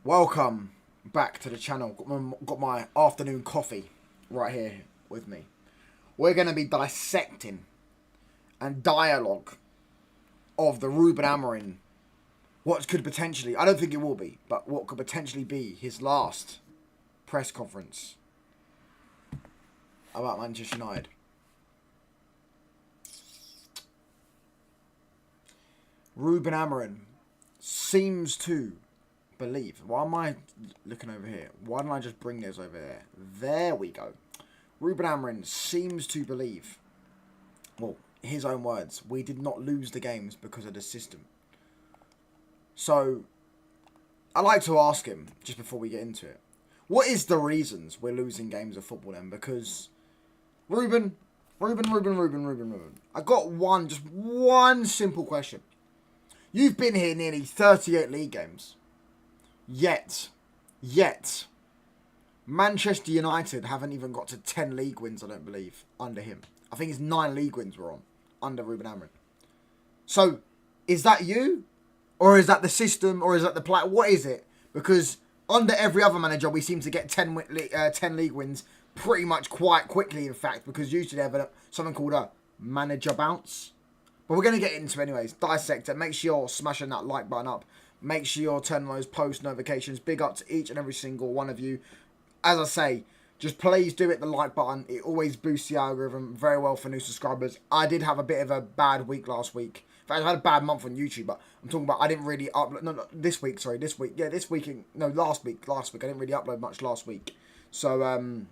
Welcome back to the channel. Got my afternoon coffee right here with me. We're going to be dissecting and dialogue of the Ruben Amorim. What could potentially, I don't think it will be, but what could potentially be his last press conference about Manchester United. Ruben Amorim seems to believe. Why am I looking over here? Why don't I just bring this over there? There we go. Ruben Amorim seems to believe, well, his own words, we did not lose the games because of the system. So, I'd like to ask him, just before we get into it, what is the reasons we're losing games of football then? Because, Ruben. I got just one simple question. You've been here nearly 38 league games. Yet, Manchester United haven't even got to 10 league wins, I don't believe, under him. I think it's 9 league wins we're on, under Ruben Amorim. So, is that you? Or is that the system? Or is that the play? What is it? Because under every other manager, we seem to get 10 league wins pretty much quite quickly, in fact, because usually they have something called a manager bounce. But we're going to get into it anyways. Dissect it. Make sure you're smashing that like button up. Make sure you're turning those post notifications. Big up to each and every single one of you. As I say, just please do it, the like button. It always boosts the algorithm very well for new subscribers. I did have a bit of a bad week last week. In fact, I had a bad month on YouTube, but I'm talking about I didn't really upload. No, this week, sorry. This week. Yeah, this week. No, last week. I didn't really upload much last week. So,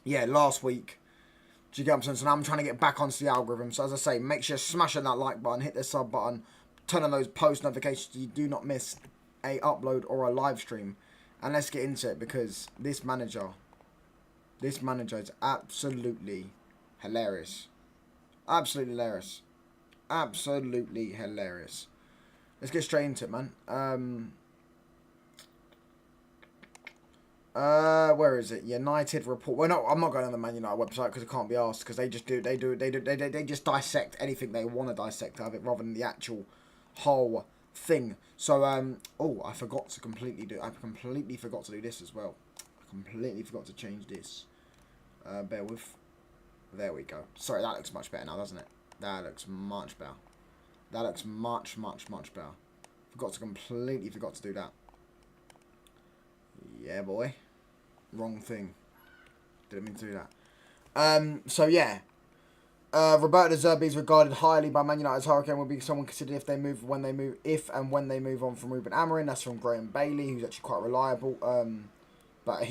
yeah, last week. Do you get what I'm saying? So now I'm trying to get back onto the algorithm. So as I say, make sure you're smashing that like button, hit the sub button, turn on those post notifications so you do not miss a upload or a live stream. And let's get into it because this manager is absolutely hilarious. Absolutely hilarious. Absolutely hilarious. Let's get straight into it, man. Where is it? United report. Well, no, I'm not going on the Man United website because it can't be asked because they just dissect anything they want to dissect out of it rather than the actual whole thing. So, oh, I completely forgot to do this as well. I completely forgot to change this. Bear with. There we go. Sorry, that looks much better now, doesn't it? That looks much better. That looks much better. Completely forgot to do that. Yeah, boy. Wrong thing. Didn't mean to do that. So yeah. Roberto De Zerbi is regarded highly by Man United's Hurricane. Will be someone considered if and when they move on from Ruben Amorim. That's from Graham Bailey, who's actually quite reliable. But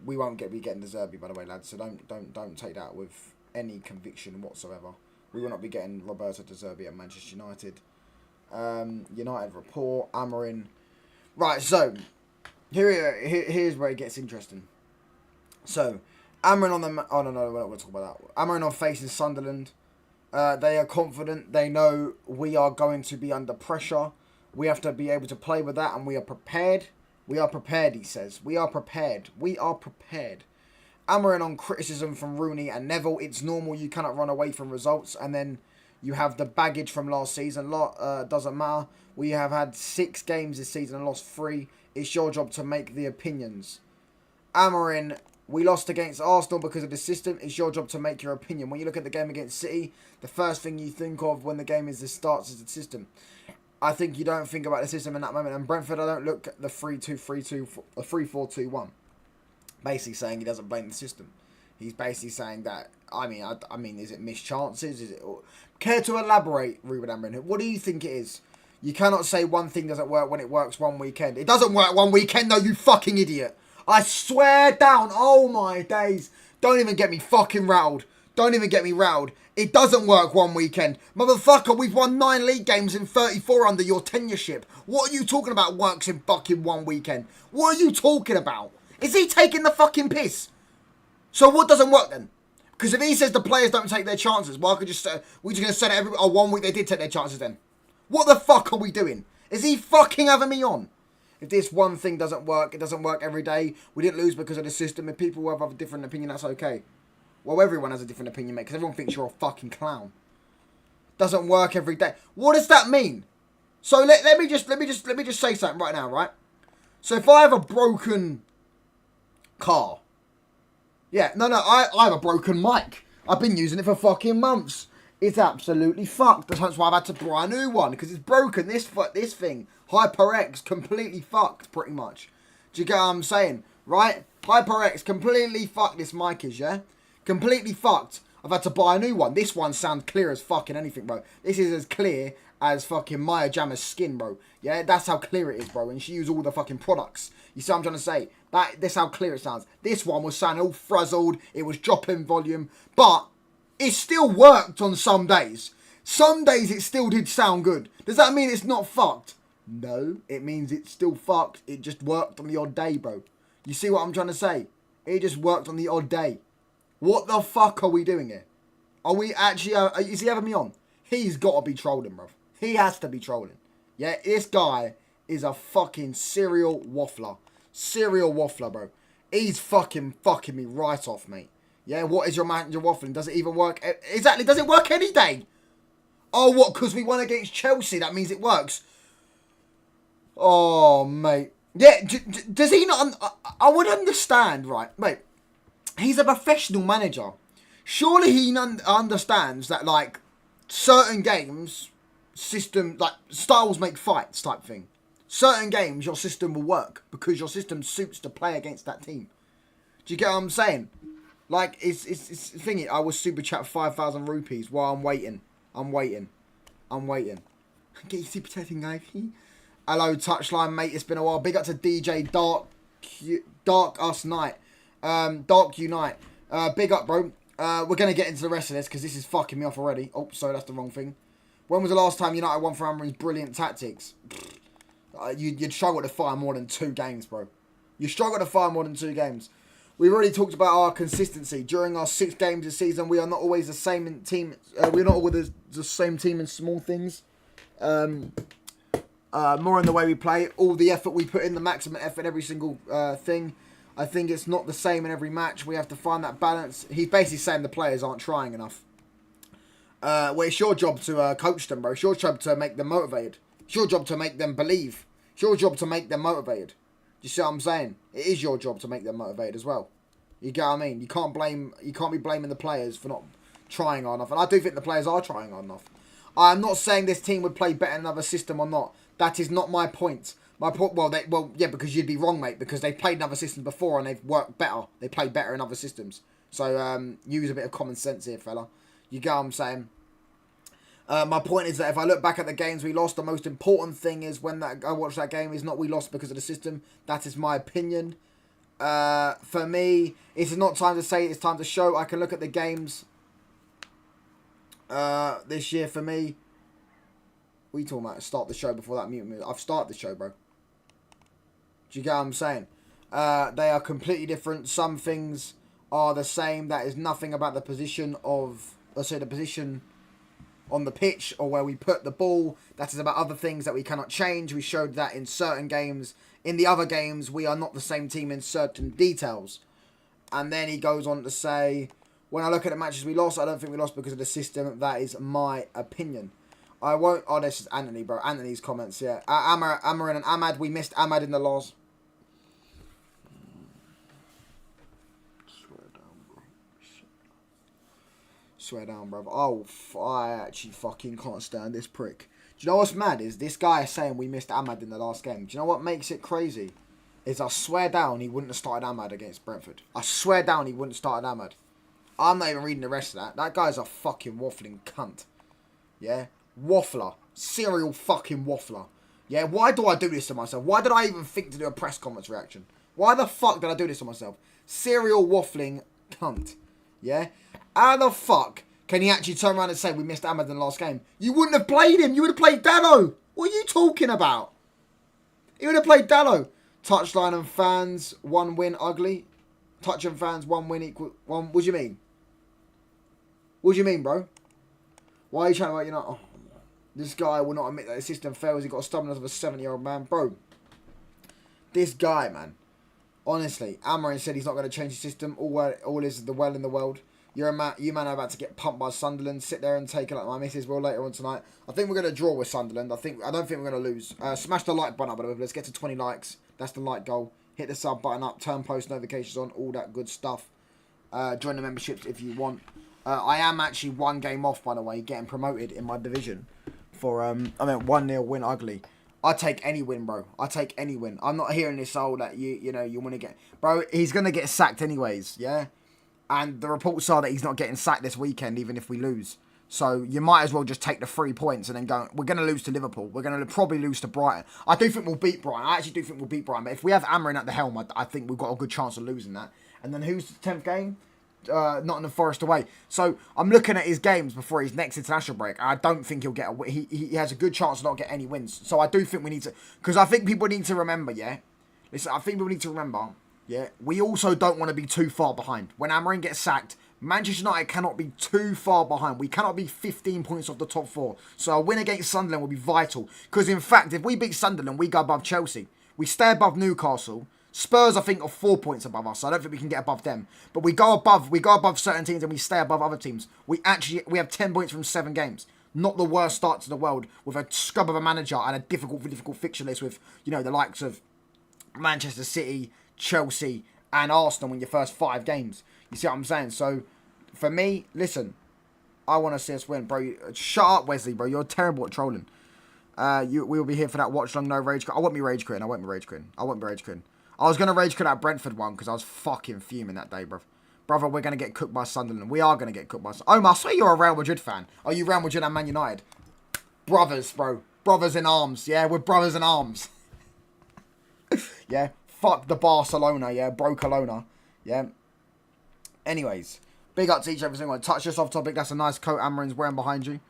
we won't be getting De Zerbi, by the way, lads. So don't take that with any conviction whatsoever. We will not be getting Roberto De Zerbi at Manchester United. United report, Amorim. Right, so here's where it gets interesting. So, Amorim on the... Oh, no, we're not going to talk about that. Amorim on facing Sunderland. They are confident. They know we are going to be under pressure. We have to be able to play with that, and we are prepared. We are prepared, he says. We are prepared. Amorim on criticism from Rooney and Neville. It's normal. You cannot run away from results. And then you have the baggage from last season. Doesn't matter. We have had 6 games this season and lost 3. It's your job to make the opinions. Amorim, we lost against Arsenal because of the system. It's your job to make your opinion. When you look at the game against City, the first thing you think of when the game starts is the system. I think you don't think about the system in that moment. And Brentford, I don't look at the 3-2-3-2, a 3-4-2-1. Basically saying he doesn't blame the system. He's basically saying that, I mean, is it missed chances? Is it... Care to elaborate, Ruben Amorim? What do you think it is? You cannot say one thing doesn't work when it works one weekend. It doesn't work one weekend, though, you fucking idiot. I swear down. Oh, my days. Don't even get me fucking rattled. Don't even get me rattled. It doesn't work one weekend. Motherfucker, we've won 9 league games in 34 under your tenureship. What are you talking about works in fucking one weekend? What are you talking about? Is he taking the fucking piss? So what doesn't work then? Because if he says the players don't take their chances, why could we just going to say that every 1 week they did take their chances then? What the fuck are we doing? Is he fucking having me on? If this one thing doesn't work, it doesn't work every day. We didn't lose because of the system. If people have a different opinion, that's okay. Well, everyone has a different opinion, mate, because everyone thinks you're a fucking clown. doesn't work every day. What does that mean? So let me just say something right now, right? So if I have a broken car, yeah, no, I have a broken mic. I've been using it for fucking months. It's absolutely fucked. That's why I've had to buy a new one, because it's broken. This thing, HyperX, completely fucked, pretty much. Do you get what I'm saying? Right? HyperX, completely fucked this mic is, yeah? Completely fucked. I've had to buy a new one. This one sounds clear as fucking anything, bro. This is as clear as fucking Maya Jama's skin, bro. Yeah, that's how clear it is, bro. And she used all the fucking products. You see what I'm trying to say? That's how clear it sounds. This one was sounding all frazzled. It was dropping volume. But it still worked on some days. Some days it still did sound good. Does that mean it's not fucked? No, it means it's still fucked. It just worked on the odd day, bro. You see what I'm trying to say? It just worked on the odd day. What the fuck are we doing here? Are we actually... is he having me on? He's got to be trolling, bro. He has to be trolling. Yeah, this guy is a fucking serial waffler. Serial waffler, bro. He's fucking me right off, mate. Yeah, what is your manager waffling? Does it even work? Exactly, does it work any day? Oh, what? Because we won against Chelsea, that means it works. Oh, mate. Yeah, does he not... I would understand, right? Mate, he's a professional manager. Surely he understands that, like, certain games, like, styles make fights type thing. Certain games, your system will work because your system suits to play against that team. Do you get what I'm saying? Like, it's thingy. I was super chat 5,000 rupees while I'm waiting. I'm waiting. Get your super chatting, guys. Hello, Touchline, mate. It's been a while. Big up to DJ Dark Us Night. Dark Unite. Big up, bro. We're going to get into the rest of this because this is fucking me off already. Oh, sorry, that's the wrong thing. When was the last time United won for Amorim's brilliant tactics? You'd struggle to find more than 2 games, bro. You struggle to find more than 2 games. We've already talked about our consistency. During our 6 games this season, we are not always the same in team. We're not always the same team in small things. More in the way we play. All the effort we put in, the maximum effort in every single thing. I think it's not the same in every match. We have to find that balance. He's basically saying the players aren't trying enough. Well, it's your job to coach them, bro. It's your job to make them motivated. It's your job to make them believe. It's your job to make them motivated. You see what I'm saying? It is your job to make them motivated as well. You get what I mean? You can't be blaming the players for not trying hard enough. And I do think the players are trying hard enough. I'm not saying this team would play better in another system or not. That is not my point. My point, yeah, because you'd be wrong, mate. Because they've played in other systems before and they've worked better. They played better in other systems. So use a bit of common sense here, fella. You get what I'm saying? My point is that if I look back at the games we lost, the most important thing is when I watched that game is not we lost because of the system. That is my opinion. For me, it's not time to say, it's time to show. I can look at the games this year for me. What are you talking about? Start the show before that mute. I've started the show, bro. Do you get what I'm saying? They are completely different. Some things are the same. That is nothing about the position of, let's say, the position on the pitch or where we put the ball. That is about other things that we cannot change. We showed that in certain games. In the other games, we are not the same team in certain details. And then he goes on to say, when I look at the matches we lost, I don't think we lost because of the system. That is my opinion. I won't... Oh, this is Anthony, bro. Anthony's comments, yeah. Amorim and Ahmad. We missed Ahmad in the loss. Swear down, bro. Oh, I actually fucking can't stand this prick. Do you know what's mad is this guy is saying we missed Ahmad in the last game. Do you know what makes it crazy? Is I swear down he wouldn't have started Ahmad against Brentford. I swear down he wouldn't have started Ahmad. I'm not even reading the rest of that. That guy's a fucking waffling cunt. Yeah? Waffler. Serial fucking waffler. Yeah? Why do I do this to myself? Why did I even think to do a press conference reaction? Why the fuck did I do this to myself? Serial waffling cunt. Yeah? How the fuck can he actually turn around and say we missed Ahmad in the last game? You wouldn't have played him. You would have played Dallo. What are you talking about? You would have played Dallo. Touchline and fans, 1 win ugly. Touch and fans, 1 win equal 1. What do you mean? What do you mean, bro? Why are you trying to, you know, oh, this guy will not admit that his system fails. He got a stubbornness of a 70-year-old man. Bro, this guy, man. Honestly, Amorim said he's not going to change his system. All is the well in the world. You man are about to get pumped by Sunderland. Sit there and take it like my missus will later on tonight. I think we're going to draw with Sunderland. I don't think we're going to lose. Smash the like button up, but let's get to 20 likes. That's the like goal. Hit the sub button up. Turn post notifications on. All that good stuff. Join the memberships if you want. I am actually 1 game off, by the way, getting promoted in my division for 1-0 win ugly. I take any win, bro. I take any win. I'm not hearing this all that you want to get, bro. He's gonna get sacked anyways, yeah. And the reports are that he's not getting sacked this weekend, even if we lose. So you might as well just take the 3 points and then go. We're going to lose to Liverpool. We're going to probably lose to Brighton. I do think we'll beat Brighton. I actually do think we'll beat Brighton. But if we have Amorim at the helm, I think we've got a good chance of losing that. And then who's the 10th game? Nottingham Forest away. So I'm looking at his games before his next international break. I don't think he'll get a win. He has a good chance to not get any wins. So I do think we need to... Because I think people need to remember, yeah? Listen, I think people need to remember... Yeah, we also don't want to be too far behind. When Amorim gets sacked, Manchester United cannot be too far behind. We cannot be 15 points off the top 4. So a win against Sunderland will be vital. Because in fact, if we beat Sunderland, we go above Chelsea. We stay above Newcastle. Spurs, I think, are 4 points above us. So I don't think we can get above them. But we go above certain teams and we stay above other teams. We have 10 points from 7 games. Not the worst start to the world with a scrub of a manager and a difficult fixture list with, the likes of Manchester City, Chelsea and Arsenal in your first 5 games. You see what I'm saying? So, for me, listen, I want to see us win, bro. Shut up, Wesley, bro. You're terrible at trolling. We will be here for that watch long, no rage quit. I won't be rage quitting. I won't be rage quitting. I was going to rage quit that Brentford one because I was fucking fuming that day, bro. Brother, we're going to get cooked by Sunderland. We are going to get cooked by Sunderland. Omar, I swear you're a Real Madrid fan. Are you Real Madrid and Man United? Brothers, bro. Brothers in arms. Yeah, we're brothers in arms. Yeah. Fuck the Barcelona, yeah, Brocolona, yeah. Anyways, big up to each every single one. Touch this off topic. That's a nice coat Amorim's wearing behind you.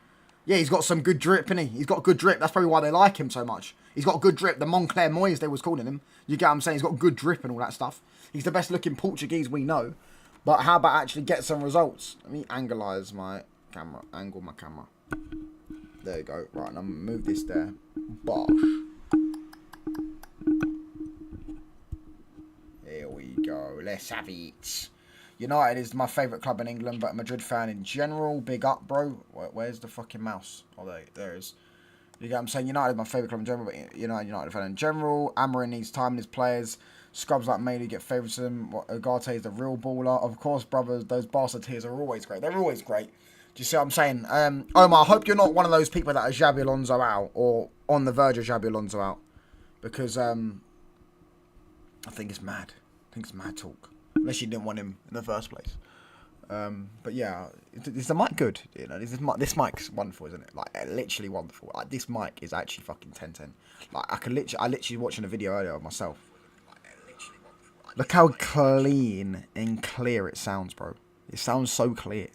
Yeah, he's got some good drip, isn't he? He's got good drip. That's probably why they like him so much. He's got good drip. The Moncler Moyes, they was calling him. You get what I'm saying? He's got good drip and all that stuff. He's the best looking Portuguese we know. But how about actually get some results? Let me angle my camera. There you go. Right, and I'm going to move this there. Bosh. Here we go. Let's have it. United is my favourite club in England, but a Madrid fan in general. Big up, bro. Where's the fucking mouse? Oh, there it is. You get what I'm saying? United is my favourite club in general, but United fan in general. Amorim needs time in his players. Scrubs like Maley get favouritism. Ugarte is the real baller. Of course, brothers, those Barca tears are always great. They're always great. Do you see what I'm saying? Omar, I hope you're not one of those people that are Xabi Alonso out or on the verge of Xabi Alonso out. Because I think it's mad. I think it's mad talk. Unless you didn't want him in the first place. But yeah, is the mic good? This mic's wonderful, isn't it? Like, literally wonderful. Like, this mic is actually fucking 10/10. Like, I literally watching a video earlier of myself. Look how clean and clear it sounds, bro. It sounds so clear. Do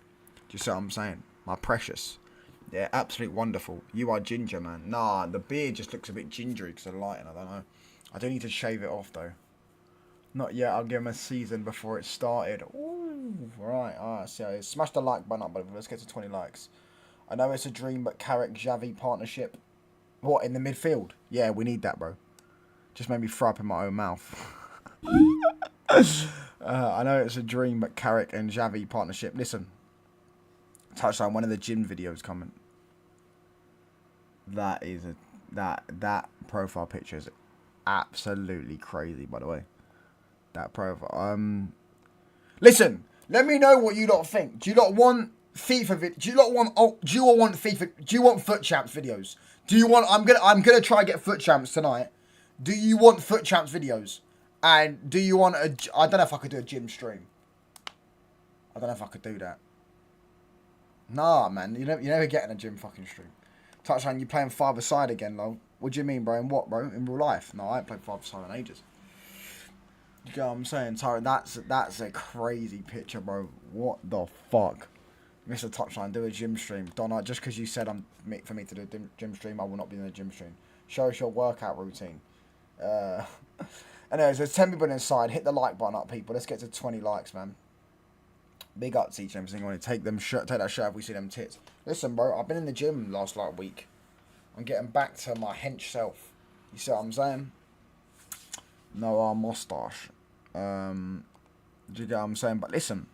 you see what I'm saying? My precious. Yeah, absolutely wonderful. You are ginger, man. Nah, the beard just looks a bit gingery because of the lighting. I don't know. I do need to shave it off, though. Not yet. I'll give him a season before it started. Ooh, right. So smash the like button up, but let's get to 20 likes. I know it's a dream, but Carrick-Xavi partnership. What, in the midfield? Yeah, we need that, bro. Just made me throw up in my own mouth. I know it's a dream, but Carrick and Xavi partnership. Listen. Touchdown, one of the gym videos coming. That is that profile picture is absolutely crazy, by the way. That profile. Listen, let me know what you lot think. Do you lot want FIFA? Do you lot want? Do you all want FIFA? Do you want Foot Champs videos? Do you want? I'm gonna try get Foot Champs tonight. Do you want Foot Champs videos? And do you want a? I don't know if I could do a gym stream. I don't know if I could do that. Nah, man, you're never getting a gym fucking stream. Touchdown, you playing five-a-side again, lol. What do you mean, bro? In what, bro? In real life? No, I ain't played five-a-side in ages. You know what I'm saying? Sorry, that's a crazy picture, bro. What the fuck? Mr. Touchline, do a gym stream. Donna, just because you said for me to do a gym stream, I will not be in a gym stream. Show us your workout routine. Anyways, there's 10 people inside. Hit the like button up, people. Let's get to 20 likes, man. Big up to each and every single one. Take that shirt if we see them tits. Listen, bro, I've been in the gym last week. I'm getting back to my hench self. You see what I'm saying? No mustache. Do you get what I'm saying? But listen,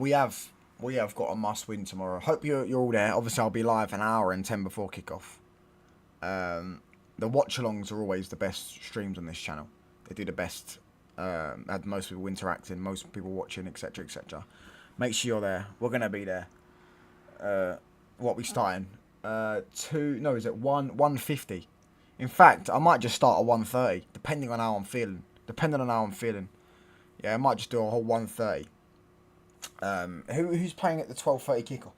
we have got a must win tomorrow. Hope you're all there. Obviously, I'll be live an hour and 10 before kickoff. The watch-alongs are always the best streams on this channel. They do the best. Had most people interacting, most people watching, etc., etc. Make sure you're there. We're gonna be there. What we starting? Is it 1:50? In fact, I might just start at 1:30, depending on how I'm feeling. Yeah, I might just do a whole 1:30. Who's playing at the 12:30 kickoff?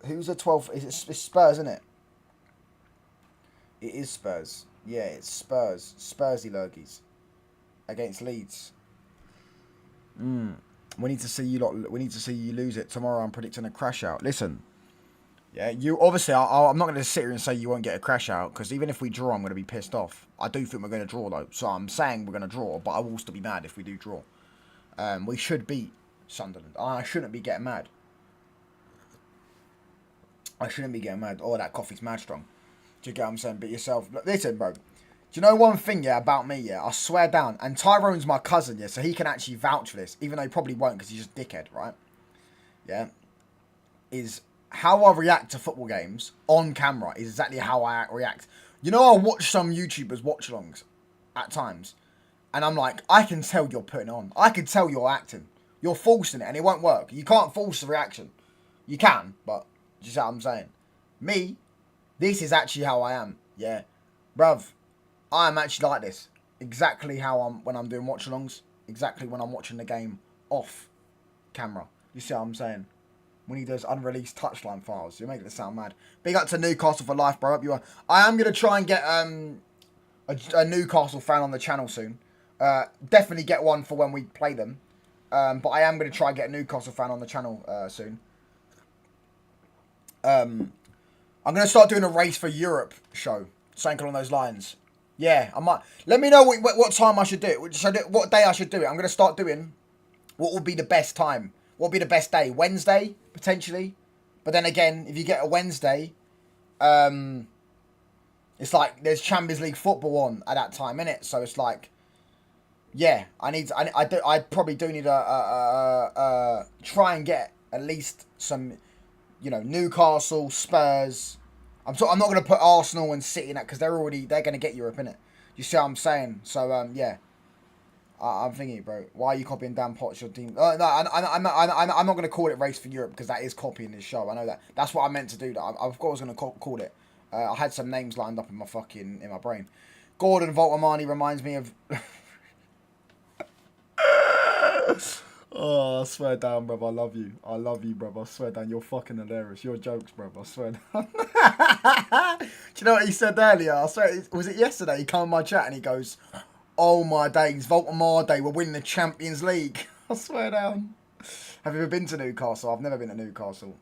Who's the 12? It's Spurs, isn't it? It is Spurs. Yeah, it's Spurs. Spursy Lurgies against Leeds. We need to see you lot. We need to see you lose it tomorrow. I'm predicting a crash out. Listen, yeah, you obviously. I'm not going to sit here and say you won't get a crash out, because even if we draw, I'm going to be pissed off. I do think we're going to draw though, so I'm saying we're going to draw, but I will still be mad if we do draw. We should beat Sunderland. I shouldn't be getting mad. Oh, that coffee's mad strong. Do you get what I'm saying? Beat yourself. Listen, bro. Do you know one thing, yeah, about me, yeah? I swear down. And Tyrone's my cousin, yeah, so he can actually vouch for this, even though he probably won't because he's just a dickhead, right? Yeah. Is how I react to football games on camera is exactly how I react. You know, I watch some YouTubers watch-alongs at times, and I'm like, I can tell you're putting on. I can tell you're acting. You're forcing it, and it won't work. You can't force the reaction. You can, but do you see what I'm saying? Me, this is actually how I am, yeah. Bruv, I am actually like this. Exactly how I'm when I'm doing watch-alongs. Exactly when I'm watching the game off camera. You see what I'm saying? When he does unreleased touchline files. You're making it sound mad. Big up to Newcastle for life, bro. Up you are. I am going to try and get a Newcastle fan on the channel soon. Definitely get one for when we play them. But I am going to try and get a Newcastle fan on the channel soon. I'm going to start doing a Race for Europe show. Something along those lines. Yeah, I might. Let me know what time I should do it. What day I should do it. I'm going to start doing what would be the best time. What would be the best day? Wednesday, potentially. But then again, if you get a Wednesday, it's like there's Champions League football on at that time, innit? So it's like, yeah, I probably do need try and get at least some, you know, Newcastle, Spurs. I'm not going to put Arsenal and City in that because they're going to get Europe, innit? You see what I'm saying? So yeah. I'm thinking, bro. Why are you copying Dan Potts? Your team? No, I'm not going to call it Race for Europe because that is copying this show. I know that. That's what I meant to do. Of course, I was going to call it. I had some names lined up in my brain. Gordon Voltamani reminds me of. Oh, I swear down, bro. I love you. I love you, bro. I swear down. You're fucking hilarious. Your jokes, bro. I swear down. Do you know what he said earlier? I swear, was it yesterday? He came on my chat and he goes, "Oh my days, Voltamade, we're winning the Champions League." I swear down. Have you ever been to Newcastle? I've never been to Newcastle.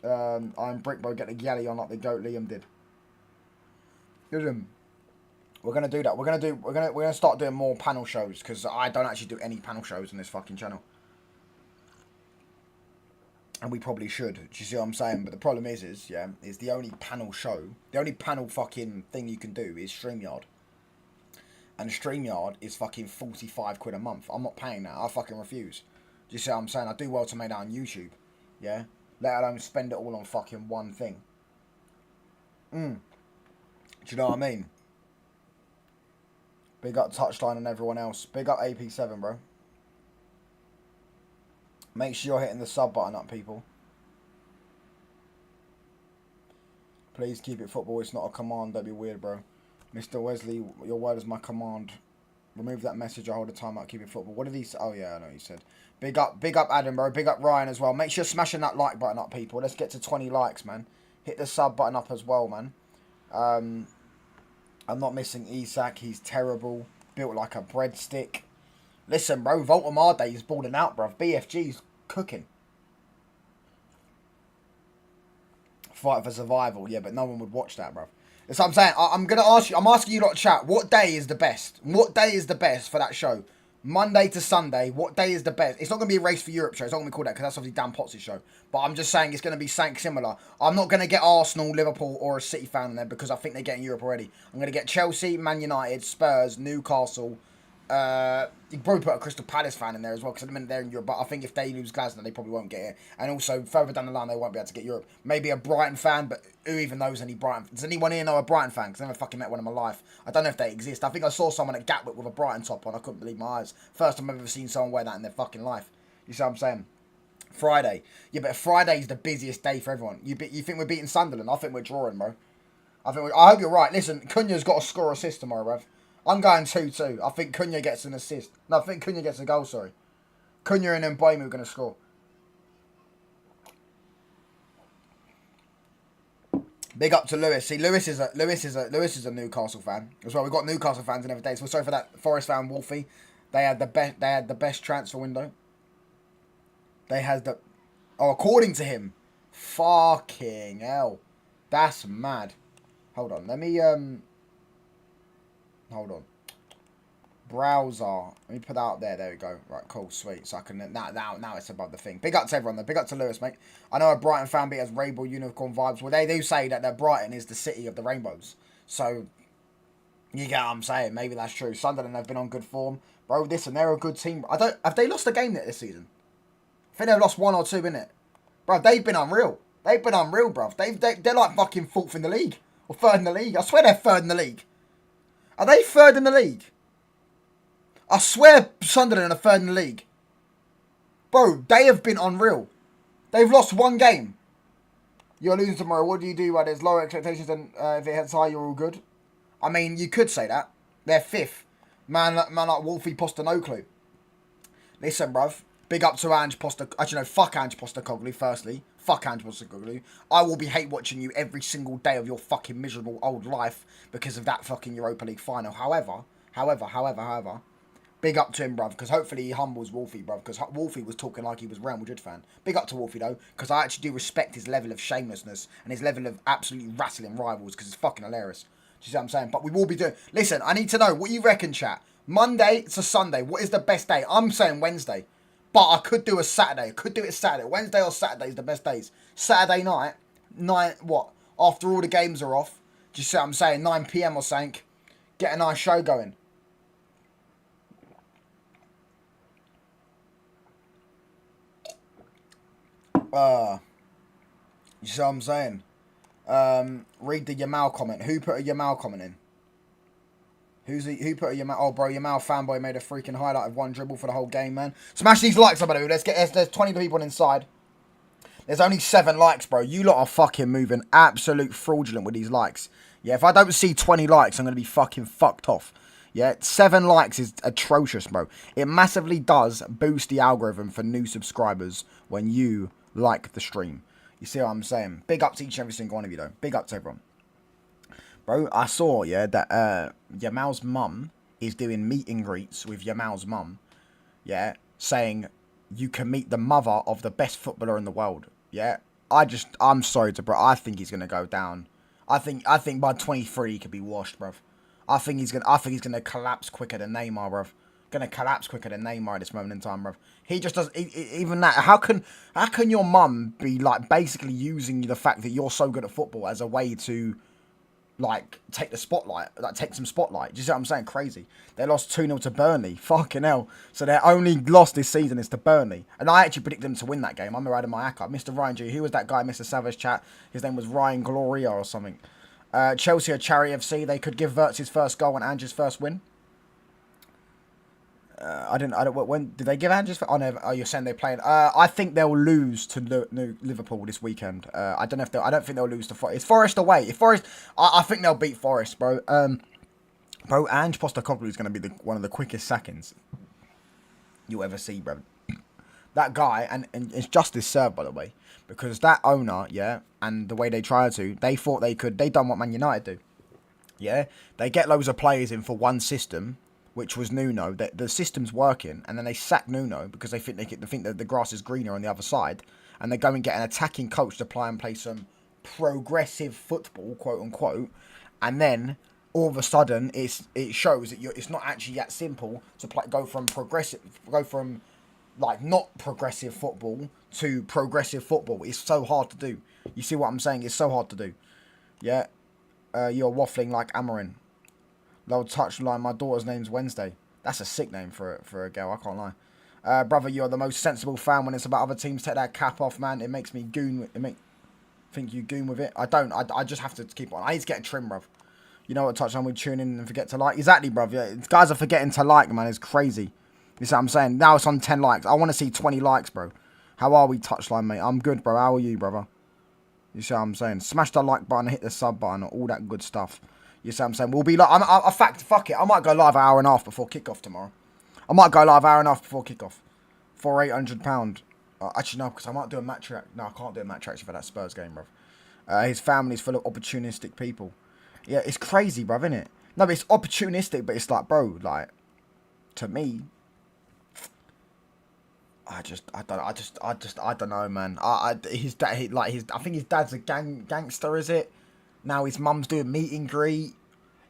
I'm Brickbo, get the galley on like the goat Liam did. We're gonna do that. We're gonna start doing more panel shows because I don't actually do any panel shows on this fucking channel. And we probably should. Do you see what I'm saying? But the problem is the only panel show, the only panel fucking thing you can do is StreamYard. And StreamYard is fucking 45 quid a month. I'm not paying that. I fucking refuse. Do you see what I'm saying? I do well to make that on YouTube. Yeah? Let alone spend it all on fucking one thing. Do you know what I mean? Big up Touchline and everyone else. Big up AP7, bro. Make sure you're hitting the sub button up, people. Please keep it football. It's not a command. Don't be weird, bro. Mr. Wesley, your word is my command. Remove that message. I hold the time out. Keep it football. What did he say? Oh, yeah, I know he said. Big up Adam, bro. Big up Ryan as well. Make sure you're smashing that like button up, people. Let's get to 20 likes, man. Hit the sub button up as well, man. I'm not missing Isak. He's terrible. Built like a breadstick. Listen, bro. Voltamade is balling out, bro. BFG's cooking. Fight for survival. Yeah, but no one would watch that, bro. That's what I'm saying. I'm going to ask you. I'm asking you lot to chat. What day is the best? What day is the best for that show? Monday to Sunday. What day is the best? It's not going to be a Race for Europe show. It's not going to be called that because that's obviously Dan Potts' show. But I'm just saying it's going to be something similar. I'm not going to get Arsenal, Liverpool or a City fan in there because I think they're getting Europe already. I'm going to get Chelsea, Man United, Spurs, Newcastle, You can probably put a Crystal Palace fan in there as well, because at the minute they're in Europe. But I think if they lose Glasgow, they probably won't get it. And also, further down the line, they won't be able to get Europe. Maybe a Brighton fan, but who even knows any Brighton? Does anyone here know a Brighton fan? Because I've never fucking met one in my life. I don't know if they exist. I think I saw someone at Gatwick with a Brighton top on. I couldn't believe my eyes. First time I've ever seen someone wear that in their fucking life. You see what I'm saying? Friday. Yeah, but Friday's the busiest day for everyone. You think we're beating Sunderland? I think we're drawing, bro. I hope you're right. Listen, Cunha's got a score assist tomorrow, bruv. I'm going 2-2. I think Cunha gets an assist. No, I think Cunha gets a goal, sorry. Cunha and Mbeumo are going to score. Big up to Lewis. See, Lewis is a Newcastle fan as well. We've got Newcastle fans in every day. So sorry for that, Forest fan Wolfie. They had the best transfer window. They had the... Oh, according to him. Fucking hell. That's mad. Hold on. Let me... Hold on. Browser. Let me put that up there. There we go. Right, cool, sweet. So I can... Now it's above the thing. Big up to everyone, though. Big up to Lewis, mate. I know a Brighton fan bit has rainbow unicorn vibes. Well, they do say that Brighton is the city of the rainbows. So... You get what I'm saying? Maybe that's true. Sunderland have been on good form. Bro, listen, they're a good team. Have they lost a game yet this season? I think they've lost 1 or 2, innit? Bro, they've been unreal. They've been unreal, bruv. They're like fucking 4th in the league. Or 3rd in the league. I swear they're 3rd in the league. Are they 3rd in the league? I swear Sunderland are 3rd in the league. Bro, they have been unreal. They've lost 1 game. You're losing tomorrow. What do you do when there's lower expectations and if it hits high, you're all good? I mean, you could say that. They're 5th. Man like Wolfie Poster, no clue. Listen, bruv. Big up to Ange Postecoglou. Actually, no, fuck Ange Postecoglou, firstly. Fuck Ange Postecoglou. I will be hate watching you every single day of your fucking miserable old life because of that fucking Europa League final. However, big up to him, bruv, because hopefully he humbles Wolfie, bruv, because Wolfie was talking like he was a Real Madrid fan. Big up to Wolfie, though, because I actually do respect his level of shamelessness and his level of absolutely rattling rivals, because it's fucking hilarious. Do you see what I'm saying? But we will be doing... Listen, I need to know, what you reckon, chat? Monday to Sunday, what is the best day? I'm saying Wednesday. But I could do a Saturday. I could do it Saturday. Wednesday or Saturday is the best days. Saturday night, what? After all the games are off. Do you see what I'm saying? 9 PM or something. Get a nice show going. You see what I'm saying? Read the Yamal comment. Who put a Yamal comment in? Who put a Yamal? Oh, bro, Yamal fanboy made a freaking highlight of 1 dribble for the whole game, man. Smash these likes up, buddy. There's 20 people inside. There's only 7 likes, bro. You lot are fucking moving absolute fraudulent with these likes. Yeah, if I don't see 20 likes, I'm going to be fucking fucked off. Yeah, 7 likes is atrocious, bro. It massively does boost the algorithm for new subscribers when you like the stream. You see what I'm saying? Big up to each and every single one of you, though. Big up to everyone. Bro, I saw, yeah, that Yamal's mum is doing meet and greets with Yamal's mum, yeah, saying you can meet the mother of the best footballer in the world, yeah. I'm sorry to, bro, I think he's gonna go down. I think by 23 he could be washed, bruv. I think he's gonna collapse quicker than Neymar, bruv. Gonna collapse quicker than Neymar at this moment in time, bruv. He just does even that. How can your mum be like basically using the fact that you're so good at football as a way to like take the spotlight, like take some spotlight? Do you see what I'm saying? Crazy. They lost 2-0 to Burnley. Fucking hell. So their only loss this season is to Burnley. And I actually predict them to win that game. I'm right in my acca. Mr. Ryan G. Who was that guy, Mr. Savage chat? His name was Ryan Gloria or something. Chelsea or Charity FC. They could give Wirtz his first goal and Ange's first win. When did they give Andrews? Oh no! Oh, you're saying they're playing. I think they'll lose to Liverpool this weekend. I don't know if I don't think they'll lose to Forest. It's Forest away. If Forest, I think they'll beat Forest, bro. Bro, Ange Postecoglou is going to be one of the quickest sackings you'll ever see, bro. That guy, and it's justice served, by the way, because that owner, yeah, and the way they tried to, they thought they could. They done what Man United do. Yeah, they get loads of players in for one system, which was Nuno. The system's working, and then they sack Nuno because they think that the grass is greener on the other side, and they go and get an attacking coach to play some progressive football, quote unquote, and then all of a sudden it shows that it's not actually that simple to go from like not progressive football to progressive football. It's so hard to do. You see what I'm saying? It's so hard to do. Yeah, you're waffling like Amorim. Low touch line. My daughter's name's Wednesday. That's a sick name for a girl, I can't lie. Brother, you're the most sensible fan when it's about other teams. Take that cap off, man. It makes me goon. Think you goon with it. I don't. I just have to keep on. I need to get a trim, bruv. You know what touchdown we tune in and forget to like? Exactly, bruv. Yeah, guys are forgetting to like, man. It's crazy. You see what I'm saying? Now it's on 10 likes. I want to see 20 likes, bro. How are we, touchline, mate? I'm good, bro. How are you, brother? You see what I'm saying? Smash the like button, hit the sub button, all that good stuff. You see what I'm saying? We'll be like, fuck it. I might go live an hour and a half before kickoff tomorrow. I might go live an hour and a half before kickoff. For £800. Actually, no, because I might do a match reaction. No, I can't do a match reaction for that Spurs game, bruv. His family's full of opportunistic people. Yeah, it's crazy, bruv, isn't it? No, but it's opportunistic, but it's like, bro, like, to me, I don't know, man. I think his dad's a gangster, is it? Now his mum's doing meet and greet.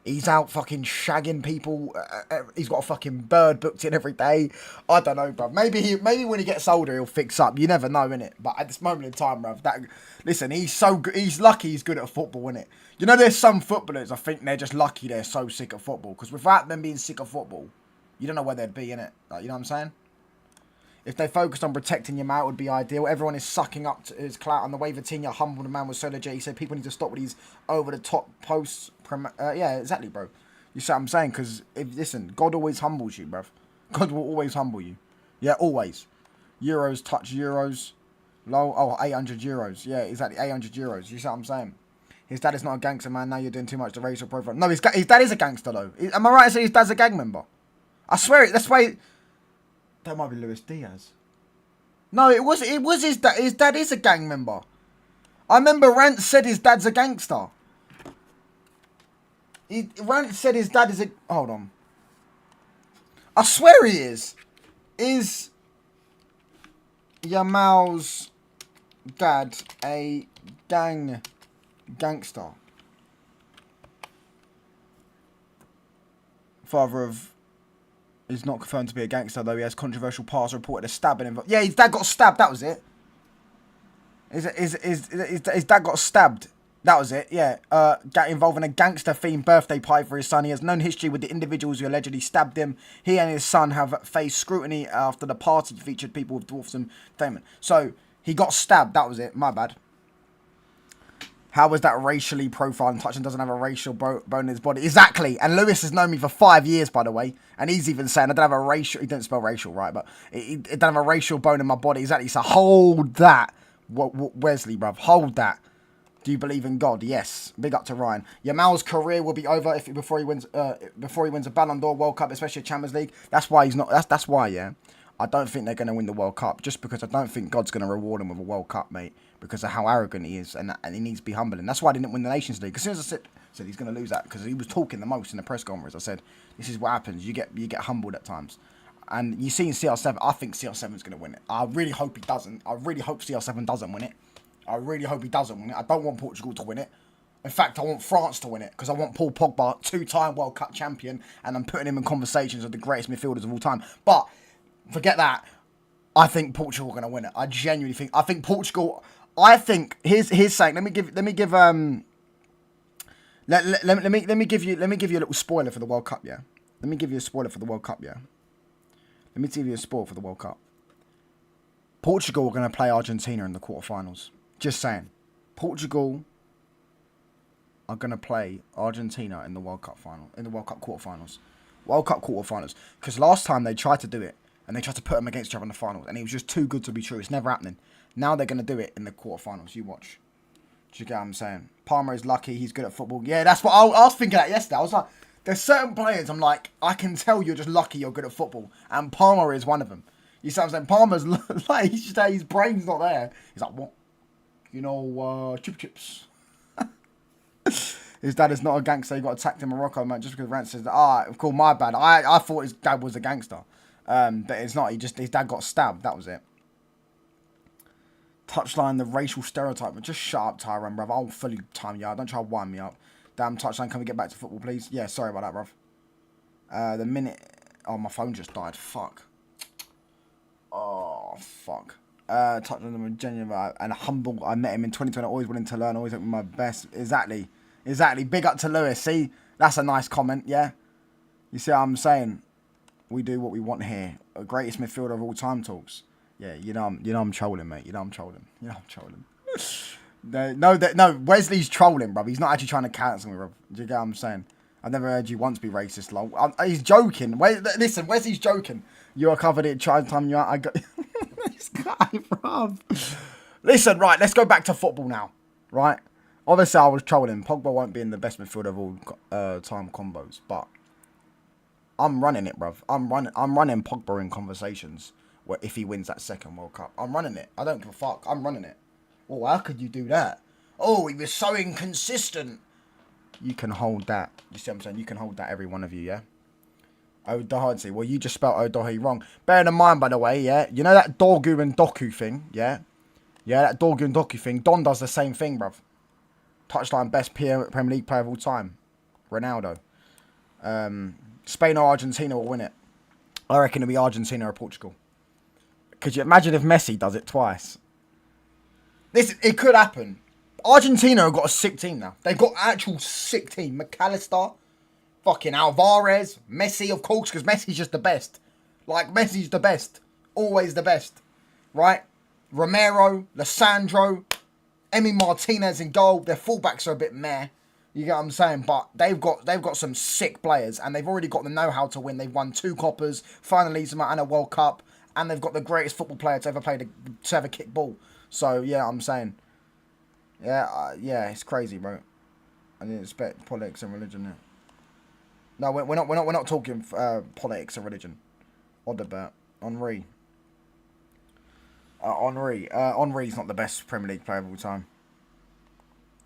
He's out fucking shagging people. He's got a fucking bird booked in every day. I don't know, bruv. Maybe when he gets older, he'll fix up. You never know, innit? But at this moment in time, bruv, listen, he's so good. He's lucky he's good at football, innit? You know, there's some footballers, I think they're just lucky they're so sick of football. Because without them being sick of football, you don't know where they'd be, innit? Like, you know what I'm saying? If they focused on protecting your mouth, it would be ideal. Everyone is sucking up to his clout. And the way Vitinha humbled the man was so legit. He said people need to stop with these over-the-top posts. Yeah, exactly, bro. You see what I'm saying? Because, listen, God always humbles you, bruv. God will always humble you. Yeah, always. Euros, touch euros. Low, 800 euros. Yeah, exactly, 800 euros. You see what I'm saying? His dad is not a gangster, man. Now you're doing too much to racial profile. No, his dad is a gangster, though. Am I right to say his dad's a gang member? I swear it. That's why... That might be Luis Diaz. No, it was his dad. His dad is a gang member. I remember Rant said his dad's a gangster. Rant said his dad is a... Hold on. I swear he is. Is Yamal's dad a gangster? Father of... He's not confirmed to be a gangster, though. He has controversial past reported a stabbing involved. Yeah, his dad got stabbed. That was it. His dad got stabbed. That was it. Yeah. Involving a gangster-themed birthday party for his son. He has known history with the individuals who allegedly stabbed him. He and his son have faced scrutiny after the party featured people with dwarfism entertainment. So, he got stabbed. That was it. My bad. How was that racially profiled? And Touchdown doesn't have a racial bone in his body. Exactly. And Lewis has known me for 5 years, by the way. And he's even saying, I don't have a racial... He didn't spell racial right, but... He don't have a racial bone in my body. Exactly. So hold that, Wesley, bruv. Hold that. Do you believe in God? Yes. Big up to Ryan. Yamal's career will be over before he wins a Ballon d'Or, World Cup, especially a Champions League. That's why he's not... That's why, yeah. I don't think they're going to win the World Cup. Just because I don't think God's going to reward him with a World Cup, mate. Because of how arrogant he is. And he needs to be humble. And that's why I didn't win the Nations League. As soon as I said he's going to lose that. Because he was talking the most in the press conference. I said, this is what happens. You get humbled at times. And you see in CR7, I think CR7 is going to win it. I really hope he doesn't. I really hope CR7 doesn't win it. I really hope he doesn't win it. I don't want Portugal to win it. In fact, I want France to win it. Because I want Paul Pogba, 2-time World Cup champion. And I'm putting him in conversations with the greatest midfielders of all time. But, forget that. I think Portugal are going to win it. I genuinely think. I think Portugal. I think here's saying. Let me give let me give you a little spoiler for the World Cup. Yeah. Let me give you a spoiler for the World Cup. Yeah. Let me give you a spoiler for the World Cup. Portugal are going to play Argentina in the quarterfinals. Just saying. Portugal are going to play Argentina in the World Cup final, in the World Cup quarterfinals. World Cup quarterfinals. Because last time they tried to do it. And they tried to put them against each other in the finals. And it was just too good to be true. It's never happening. Now they're going to do it in the quarterfinals. You watch. Do you get what I'm saying? Palmer is lucky. He's good at football. Yeah, that's what I was thinking that yesterday. I was like, there's certain players I'm like, I can tell you're just lucky you're good at football. And Palmer is one of them. You see what I'm saying? Palmer's like, his brain's not there. He's like, what? You know, chips. His dad is not a gangster. He got attacked in Morocco, man, just because Rance says, of course, my bad. I thought his dad was a gangster. But it's not. His dad got stabbed. That was it. Touchline, the racial stereotype. But just shut up, Tyrone, bruv. I'll fully time you out. Don't try to wind me up. Damn, Touchline, can we get back to football, please? Yeah, sorry about that, bruv. The minute... Oh, my phone just died. Fuck. Oh, fuck. Touchline, the genuine and humble. I met him in 2020. Always willing to learn. Always doing my best. Exactly. Exactly. Big up to Lewis. See? That's a nice comment, yeah? You see what I'm saying? We do what we want here. Greatest midfielder of all time talks. Yeah, you know I'm trolling, mate. You know I'm trolling. No, Wesley's trolling, bruv. He's not actually trying to cancel me, bruv. Do you get what I'm saying? I've never heard you once be racist, lol. He's joking. Listen, Wesley's joking. You are covered it, trying to time you out. I got this guy, bruv. Listen, right, let's go back to football now, right? Obviously, I was trolling. Pogba won't be in the best midfield of all time combos, but I'm running it, bruv. I'm running Pogba in conversations where if he wins that second World Cup. I'm running it. I don't give a fuck. I'm running it. Oh, how could you do that? Oh, he was so inconsistent. You can hold that. You see what I'm saying? You can hold that, every one of you, yeah? O'Doherty. Well, you just spelled O'Doherty wrong. Bearing in mind, by the way, yeah? You know that Dorgu and Doku thing, yeah? Yeah, that Dorgu and Doku thing. Don does the same thing, bruv. Touchline best Premier League player of all time. Ronaldo. Spain or Argentina will win it. I reckon it'll be Argentina or Portugal. Could you imagine if Messi does it twice? Listen, it could happen. Argentina have got a sick team now. They've got an actual sick team. McAllister, fucking Alvarez, Messi, of course, because Messi's just the best. Like, Messi's the best. Always the best. Right? Romero, Lissandro, Emi Martinez in goal. Their fullbacks are a bit meh. You get what I'm saying? But they've got some sick players, and they've already got the know-how to win. They've won 2 Coppers, finally and a World Cup, and they've got the greatest football player to ever kick ball. So yeah, I'm saying, yeah, it's crazy, bro. I didn't expect politics and religion. Yeah. No, we're not talking politics and religion. Oddbert, Henry. Henry's not the best Premier League player of all time.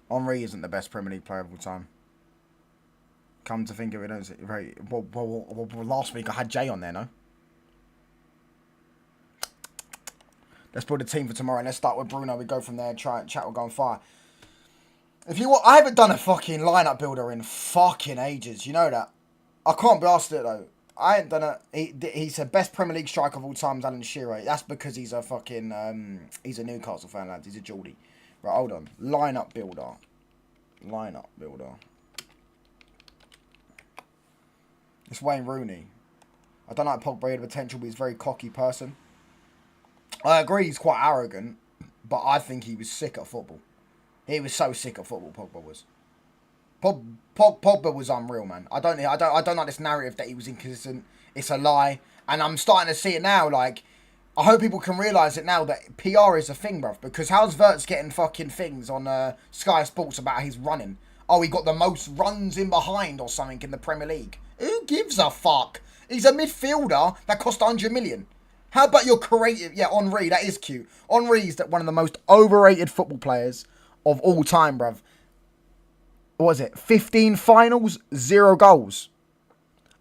Henry isn't the best Premier League player of all time. Come to think of it, well, last week I had Jay on there, no? Let's build a team for tomorrow. Let's start with Bruno. We go from there. Chat will go on fire. If you want, I haven't done a fucking lineup builder in fucking ages. You know that. I can't be asked it though. I ain't done it. He's the best Premier League striker of all time, Alan Shearer. That's because he's a fucking he's a Newcastle fan, lads. He's a Geordie. Right, hold on. Lineup builder. It's Wayne Rooney. I don't like Pogba, he had potential, but he's a very cocky person. I agree he's quite arrogant, but I think he was sick at football. He was so sick at football, Pogba was. Pogba was unreal, man. I don't like this narrative that he was inconsistent. It's a lie. And I'm starting to see it now, like, I hope people can realise it now that PR is a thing, bruv. Because how's Verts getting fucking things on Sky Sports about his running? Oh, he got the most runs in behind or something in the Premier League. Who gives a fuck? He's a midfielder that cost 100 million. How about your creative... Yeah, Henry, that is cute. Henry's one of the most overrated football players of all time, bruv. What was it? 15 finals, 0 goals.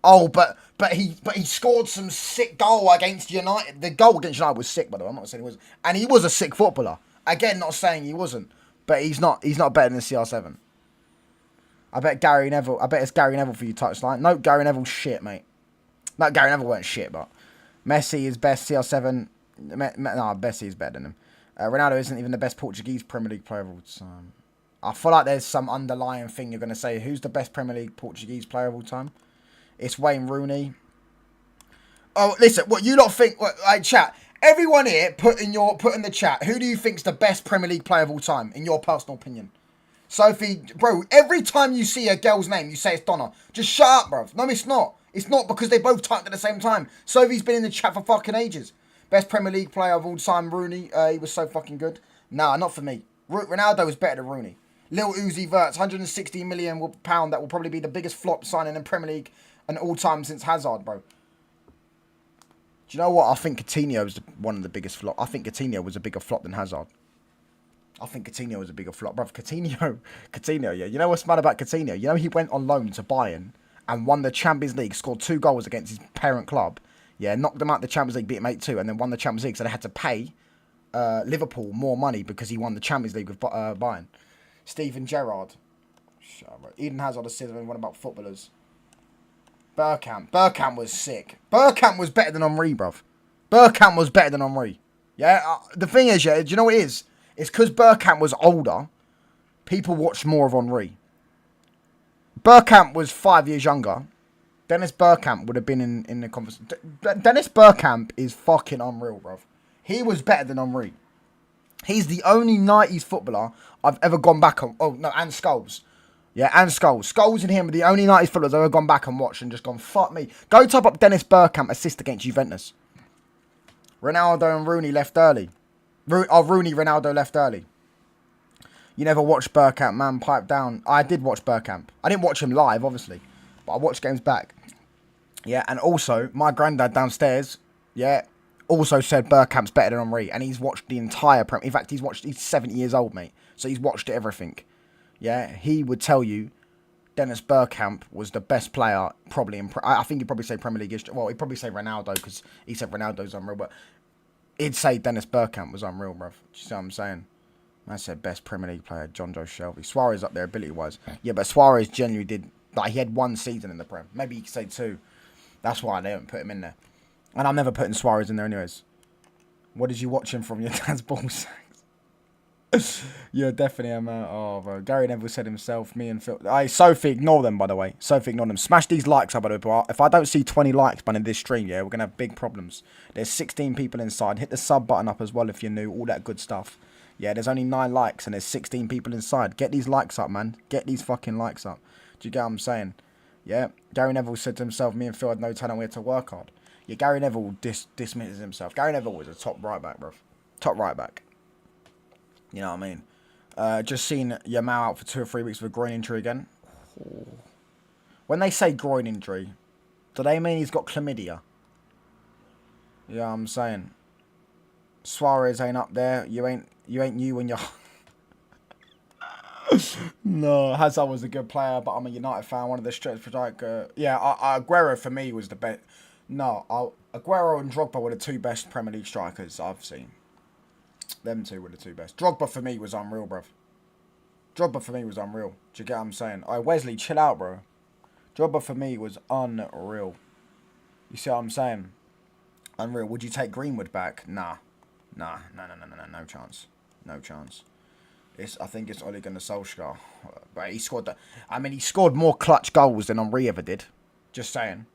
Oh, but he scored some sick goal against United. The goal against United was sick, by the way. I'm not saying he wasn't. And he was a sick footballer. Again, not saying he wasn't. But he's not better than CR7. I bet it's Gary Neville for you, touchline. No, Gary Neville's shit, mate. No, Gary Neville weren't shit, but Messi is best. CR7. No, Messi is better than him. Ronaldo isn't even the best Portuguese Premier League player of all time. I feel like there's some underlying thing you're going to say. Who's the best Premier League Portuguese player of all time? It's Wayne Rooney. Oh, listen, what you lot think? Chat. Everyone here, put in the chat. Who do you think's the best Premier League player of all time, in your personal opinion? Sophie, bro. Every time you see a girl's name, you say it's Donna. Just shut up, bro. No, it's not. It's not because they both typed at the same time. Sophie's been in the chat for fucking ages. Best Premier League player of all time, Rooney. He was so fucking good. Nah, not for me. Ronaldo was better than Rooney. Lil Uzi Verts, 160 million pound. That will probably be the biggest flop signing in Premier League and all time since Hazard, bro. Do you know what? I think Coutinho was one of the biggest flop. I think Coutinho was a bigger flop than Hazard. I think Coutinho was a bigger flop, bruv. Coutinho, yeah. You know what's mad about Coutinho? You know he went on loan to Bayern and won the Champions League, scored 2 goals against his parent club. Yeah, knocked them out the Champions League, beat them 8-2, and then won the Champions League. So they had to pay Liverpool more money because he won the Champions League with Bayern. Steven Gerrard. Shut up, bro. Eden Hazard has said one about footballers. Bergkamp was sick. Bergkamp was better than Henry, bruv. Bergkamp was better than Henry. Yeah, the thing is, yeah, do you know what it is? It's because Bergkamp was older, people watched more of Henry. Bergkamp was 5 years younger, Dennis Bergkamp would have been in the conversation. Dennis Bergkamp is fucking unreal, bruv. He was better than Henry. He's the only 90s footballer I've ever gone back on. Oh, no, and Scholes. Yeah, and Scholes. Scholes and him are the only 90s footballers I've ever gone back and watched and just gone, fuck me. Go top up Dennis Bergkamp assist against Juventus. Ronaldo and Rooney left early. Rooney, Ronaldo left early. You never watched Bergkamp, man. Pipe down. I did watch Bergkamp. I didn't watch him live, obviously. But I watched games back. Yeah, and also, my granddad downstairs, yeah, also said Bergkamp's better than Henry. And he's watched the entire Premier. In fact, he's 70 years old, mate. So he's watched everything. Yeah, he would tell you Dennis Bergkamp was the best player, probably in. I think he'd probably say Premier League history. Well, he'd probably say Ronaldo because he said Ronaldo's unreal. But he'd say Dennis Bergkamp was unreal, bruv. Do you see what I'm saying? I said best Premier League player, John Joe Shelby. Suarez up there ability-wise. Yeah, but Suarez genuinely did. Like, he had one season in the Prem. Maybe you could say two. That's why they haven't put him in there. And I'm never putting Suarez in there anyways. What did you watch him from your dad's ball sacks? You're definitely a man. Oh, bro. Gary Neville said himself, me and Phil. Hey, Sophie, ignore them, by the way. Sophie, ignore them. Smash these likes up, by the way. If I don't see 20 likes by in this stream, yeah, we're going to have big problems. There's 16 people inside. Hit the sub button up as well if you're new. All that good stuff. Yeah, there's only 9 likes and there's 16 people inside. Get these likes up, man. Get these fucking likes up. Do you get what I'm saying? Yeah. Gary Neville said to himself, me and Phil had no talent, we had to work hard. Yeah, Gary Neville dismisses himself. Gary Neville was a top right back, bro. Top right back. You know what I mean? Just seen Yamal out for 2 or 3 weeks with a groin injury again. Oh. When they say groin injury, do they mean he's got chlamydia? You know what I'm saying? Suarez ain't up there. You ain't you when you're... No, Hazard was a good player, but I'm a United fan. One of the stretch for like... yeah, Aguero for me was the best. No, Aguero and Drogba were the 2 best Premier League strikers I've seen. Them 2 were the 2 best. Drogba for me was unreal, bruv. Drogba for me was unreal. Do you get what I'm saying? Alright, Wesley, chill out, bro. Drogba for me was unreal. You see what I'm saying? Unreal. Would you take Greenwood back? Nah. No chance. No chance. I think it's Ole Gunnar Solskjaer. But he scored that. I mean, he scored more clutch goals than Henry ever did. Just saying.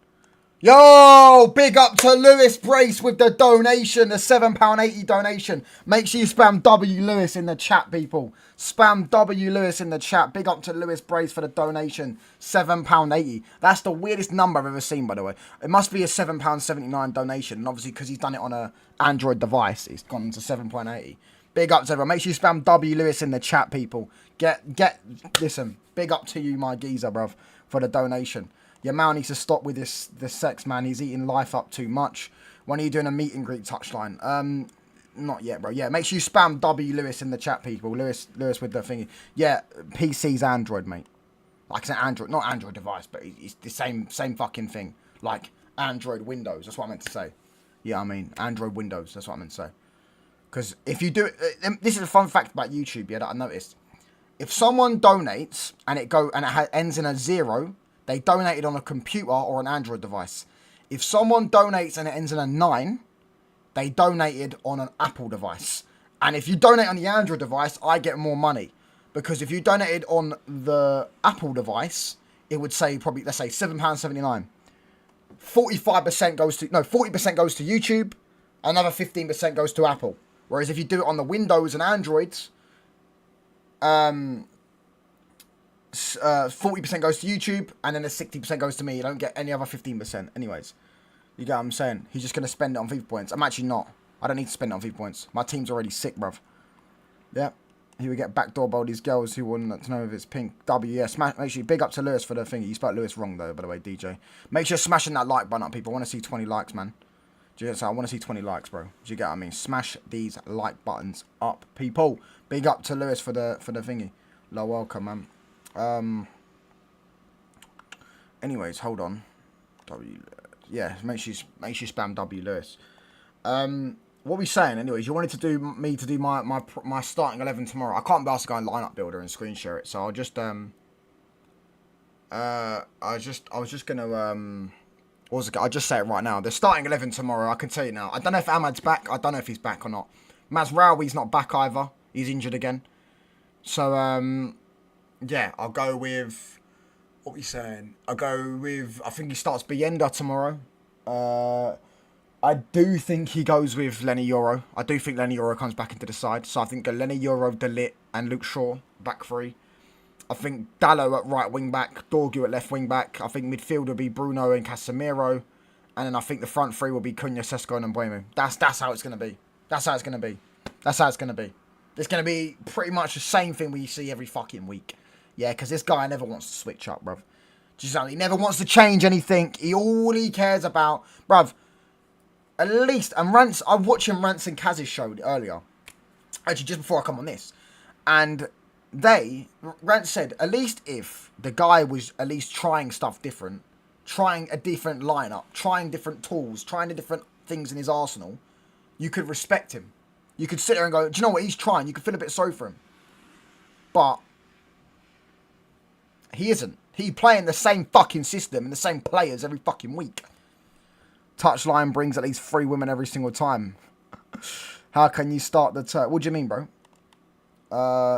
Yo, big up to Lewis Brace with the donation, the £7.80 donation. Make sure you spam W Lewis in the chat, people. Spam W Lewis in the chat. Big up to Lewis Brace for the donation, £7.80. That's the weirdest number I've ever seen, by the way. It must be a £7.79 donation, and obviously because he's done it on a Android device, it's gone to 7.80. Big up to everyone. Make sure you spam W Lewis in the chat, people. Listen, big up to you, my geezer, bruv, for the donation. Your man needs to stop with this sex, man. He's eating life up too much. When are you doing a meet and greet touchline? Not yet, bro. Yeah, make sure you spam W Lewis in the chat, people. Lewis with the thingy. Yeah, PC's Android, mate. Like it's an Android, not Android device, but it's the same fucking thing. Like Android Windows. That's what I meant to say. Yeah, I mean Android Windows. That's what I meant to say. Because if you do it, this is a fun fact about YouTube. Yeah, that I noticed. If someone donates and it ends in a 0. They donated on a computer or an Android device. If someone donates and it ends in a 9, they donated on an Apple device. And if you donate on the Android device, I get more money. Because if you donated on the Apple device, it would say probably, let's say, £7.79. 40% goes to YouTube, another 15% goes to Apple. Whereas if you do it on the Windows and Androids, 40% goes to YouTube, and then the 60% goes to me. You don't get any other 15%. Anyways, you get what I'm saying? He's just going to spend it on FIFA points. I'm actually not. I don't need to spend it on FIFA points. My team's already sick, bruv. Yeah. He would get backdoor by all these girls who wouldn't know if it's pink. W, yeah. Make sure you big up to Lewis for the thing. You spelled Lewis wrong, though, by the way, DJ. Make sure you're smashing that like button up, people. I want to see 20 likes, man. Do you get what I want to see 20 likes, bro. Do you get what I mean? Smash these like buttons up, people. Big up to Lewis for the thingy. Low welcome, man. Anyways, hold on. Yeah, make sure you spam W Lewis. What are we saying? Anyways, you wanted to me to do my starting 11 tomorrow. I can't be asked to go in lineup builder and screen share it, so I'll just I was just gonna I'll just say it right now. The starting 11 tomorrow. I can tell you now. I don't know if Ahmad's back. I don't know if he's back or not. Mazraoui's not back either. He's injured again. So yeah, I'll go with What we saying? I go with. I think he starts Bienda tomorrow. I do think he goes with Lenny Euro. I do think Lenny Euro comes back into the side. So I think Lenny Euro, Didnt, and Luke Shaw back three. I think Dallo at right wing back, Dorgu at left wing back. I think midfield will be Bruno and Casemiro. And then I think the front three will be Cunha, Sesko and Mbeumo. That's how it's going to be. That's how it's going to be. That's how it's going to be. It's going to be pretty much the same thing we see every fucking week. Yeah, because this guy never wants to switch up, bruv. He never wants to change anything. All he cares about, bruv, at least, and Rants, I'm watching Rants and Kaz's show earlier. Actually, just before I come on this. And Rants said, at least if the guy was at least trying stuff different, trying a different lineup, trying different tools, trying the different things in his arsenal, you could respect him. You could sit there and go, do you know what, he's trying. You could feel a bit sorry for him. But he isn't. He's playing the same fucking system and the same players every fucking week. Touchline brings at least 3 women every single time. How can you start the turn? What do you mean, bro?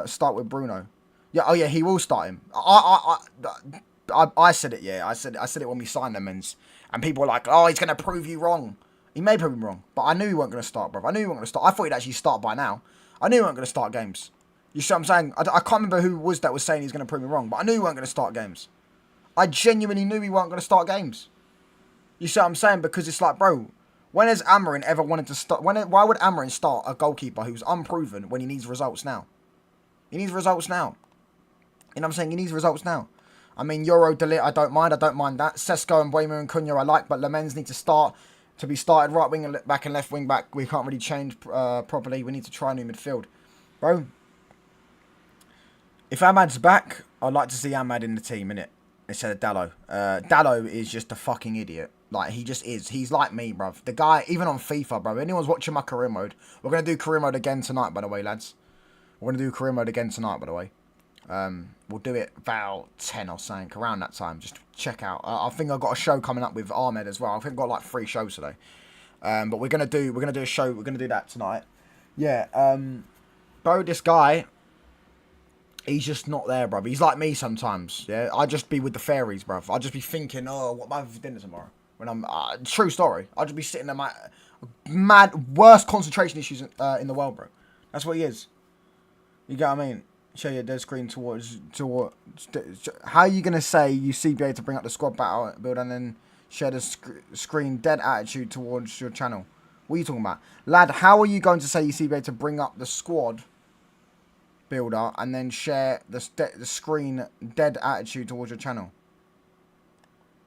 Start with Bruno. Yeah, oh yeah, he will start him. I said it, yeah. I said it when we signed him, and people were like, oh, he's going to prove you wrong. He may prove me wrong, but I knew he weren't going to start, bro. I knew he weren't going to start. I thought he'd actually start by now. I knew he weren't going to start games. You see what I'm saying? I can't remember who was saying he's going to prove me wrong, but I knew he weren't going to start games. I genuinely knew he weren't going to start games. You see what I'm saying? Because it's like, bro, when has Amorim ever wanted to start? Why would Amorim start a goalkeeper who's unproven when he needs results now? He needs results now. You know what I'm saying? He needs results now. I mean, Euro, Didnt, I don't mind. I don't mind that. Sesko and Mbeumo and Cunha I like, but Lemens need to be started right wing back and left wing back. We can't really change properly. We need to try a new midfield. Bro, if Ahmad's back, I'd like to see Ahmad in the team, innit? Instead of Dallo. Dallo is just a fucking idiot. Like, he just is. He's like me, bruv. The guy, even on FIFA, bruv. Anyone's watching my career mode. We're going to do career mode again tonight, by the way, lads. We're going to do career mode again tonight, by the way. We'll do it about 10 or something, around that time. Just check out. I think I've got a show coming up with Ahmed as well. I think I've got like 3 shows today. But we're going to do a show. We're going to do that tonight. Yeah, bro, this guy... He's just not there, bruv. He's like me sometimes, yeah? I just be with the fairies, bruv. I just be thinking, oh, what am I having for dinner tomorrow? When I'm... true story. I just be sitting there, my mad... Worst concentration issues in the world, bro. That's what he is. You get what I mean? Share your dead screen towards... How are you going to say you CBA to bring up the squad battle build and then share the screen dead attitude towards your channel? What are you talking about? Lad, how are you going to say you CBA to bring up the squad... builder and then share the screen dead attitude towards your channel?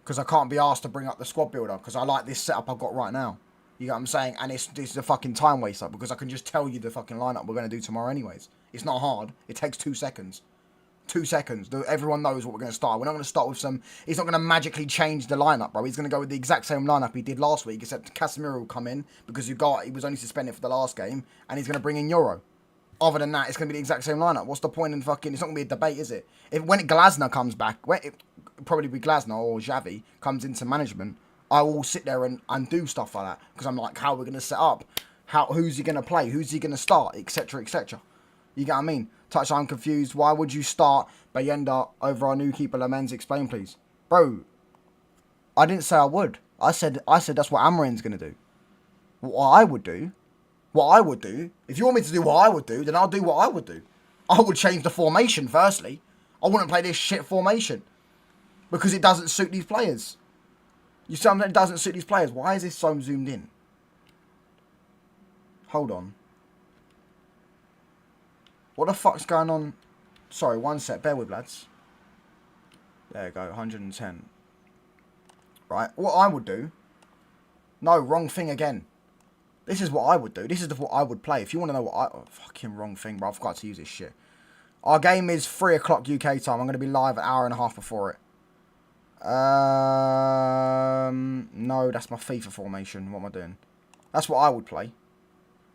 Because I can't be asked to bring up the squad builder because I like this setup I've got right now. You get what I'm saying? And this is a fucking time waster because I can just tell you the fucking lineup we're going to do tomorrow anyways. It's not hard. It takes 2 seconds. 2 seconds. Everyone knows what we're going to start. We're not going to start with some... He's not going to magically change the lineup, bro. He's going to go with the exact same lineup he did last week, except Casemiro will come in because he was only suspended for the last game, and he's going to bring in Euro. Other than that, it's going to be the exact same lineup. What's the point in fucking... It's not going to be a debate, is it? When Glasner comes back, probably be Glasner or Xavi comes into management, I will sit there and do stuff like that. Because I'm like, how are we going to set up? Who's he going to play? Who's he going to start? Etc, etc. You get what I mean? Touch, I'm confused. Why would you start Bayenda over our new keeper, Lamens? Explain, please. Bro, I didn't say I would. I said that's what Amorim's going to do. What I would do... if you want me to do what I would do, then I'll do what I would do. I would change the formation, firstly. I wouldn't play this shit formation. Because it doesn't suit these players. You see what I'm saying? It doesn't suit these players. Why is this so zoomed in? Hold on. What the fuck's going on? Sorry, one sec. Bear with, lads. There you go, 110. Right, what I would do... No, wrong thing again. This is what I would do. This is what I would play. If you want to know what I... Oh, fucking wrong thing, bro. I forgot to use this shit. Our game is 3 o'clock UK time. I'm going to be live an hour and a half before it. No, that's my FIFA formation. What am I doing? That's what I would play.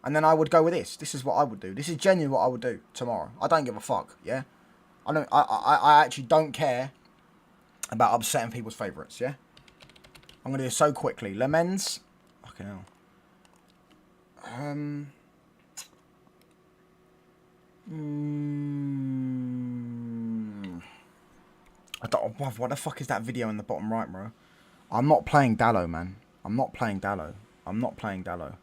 And then I would go with this. This is what I would do. This is genuinely what I would do tomorrow. I don't give a fuck, yeah? I actually don't care about upsetting people's favourites, yeah? I'm going to do it so quickly. Lemens. Fucking hell. I don't. What the fuck is that video in the bottom right, bro? I'm not playing Dallo, man. I'm not playing Dallo. I'm not playing Dallo.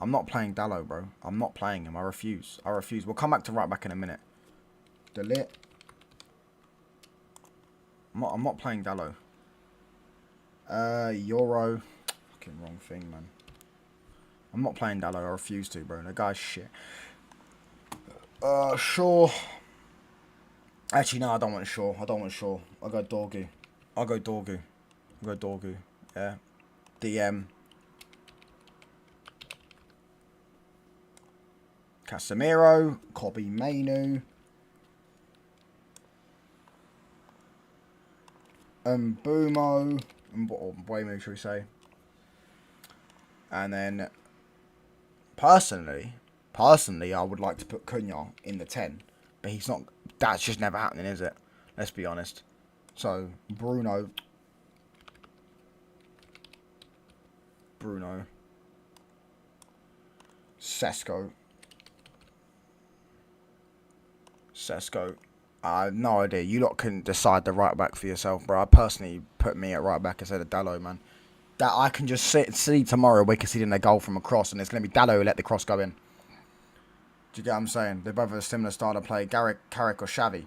I'm not playing Dallo, bro. I'm not playing him. I refuse. I refuse. We'll come back to right back in a minute. Delete. I'm not playing Dallo. Euro. Fucking wrong thing, man. I'm not playing Dallo. I refuse to, bro. The guy's shit. Sure. Actually, no, I don't want Shaw. I don't want Shaw. I'll go Dorgu. I'll go Dorgu. I'll go Dorgu. Yeah. DM. Casemiro. Kobe Mainu. Mbumo. Or Mbuemo, should we say. And then, personally, I would like to put Cunha in the 10. But he's not... That's just never happening, is it? Let's be honest. So, Bruno. Sesko. I have no idea. You lot can decide the right back for yourself, bro. I personally put me at right back instead of Dallo, man. That I can just see tomorrow we're conceding a goal from a cross and it's going to be Dallo who let the cross go in. Do you get what I'm saying? They're both a similar style of play. Carrick or Xavi.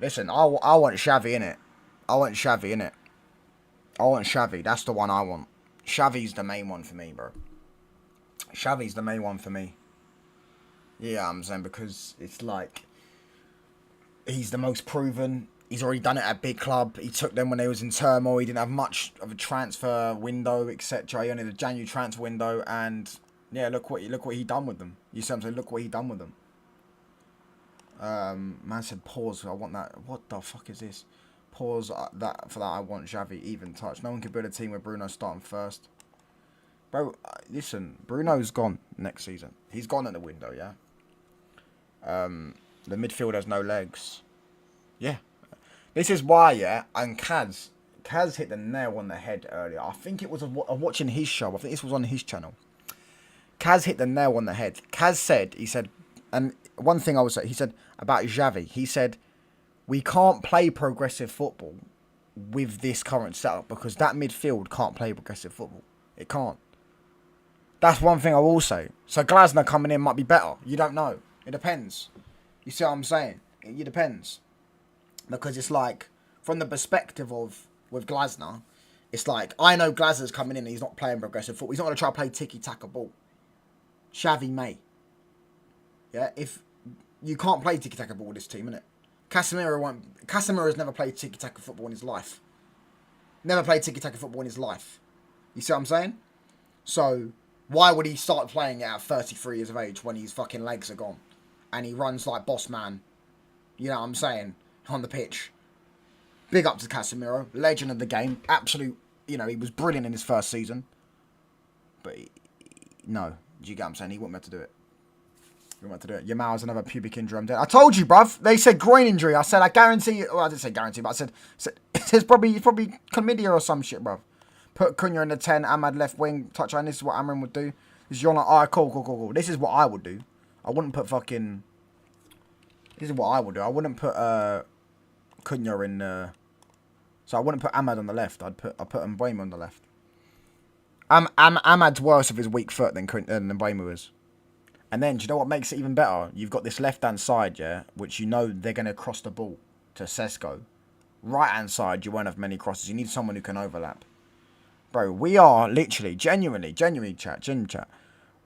Listen, I want Xavi in it. I want Xavi. That's the one I want. Xavi's the main one for me, bro. Xavi's the main one for me. Yeah, I'm saying because it's like he's the most proven. He's already done it at a big club. He took them when they was in turmoil. He didn't have much of a transfer window, etc. He only had a January transfer window, and yeah, look what he done with them. You see what I'm saying? Look what he done with them. Man said pause. I want that. What the fuck is this? Pause that for that. I want Xavi even touch. No one can build a team with Bruno starting first. Bro, listen. Bruno's gone next season. He's gone in the window. Yeah. The midfield has no legs. Yeah. This is why, yeah, and Kaz hit the nail on the head earlier. I think it was watching his show. I think this was on his channel. Kaz hit the nail on the head. Kaz said, and one thing I would say, he said about Xavi, he said, we can't play progressive football with this current setup because that midfield can't play progressive football. It can't. That's one thing I will say. So Glasner coming in might be better. You don't know. It depends. You see what I'm saying? It depends. Because it's like, from the perspective of, with Glasner, it's like, I know Glasner's coming in and he's not playing progressive football. He's not going to try to play tiki-taka ball. Xavi may. Yeah, if you can't play tiki-taka ball with this team, innit? Casemiro's never played tiki-taka football in his life. Never played tiki-taka football in his life. You see what I'm saying? So, why would he start playing it at 33 years of age when his fucking legs are gone? And he runs like boss man. You know what I'm saying? On the pitch. Big up to Casemiro. Legend of the game. Absolute, he was brilliant in his first season. But, no. Do you get what I'm saying? He wouldn't be able to do it. He wouldn't be able to do it. Yamal has another pubic injury. I'm dead. I told you, bruv. They said groin injury. I said, I guarantee. Well, I didn't say guarantee, but I said it's probably chlamydia or some shit, bruv. Put Cunha in the 10. Ahmad left wing. Touchline. This is what Amorim would do. This is your like, alright, cool. This is what I would do. I wouldn't put fucking. This is what I would do. I wouldn't put Cunha in. So I wouldn't put Ahmad on the left. I'd put Mbuemo on the left. Ahmad's worse with his weak foot than Mbuemo is. And then, do you know what makes it even better? You've got this left-hand side, yeah, which you know they're going to cross the ball to Sesko. Right-hand side, you won't have many crosses. You need someone who can overlap. Bro, we are literally, genuinely chat.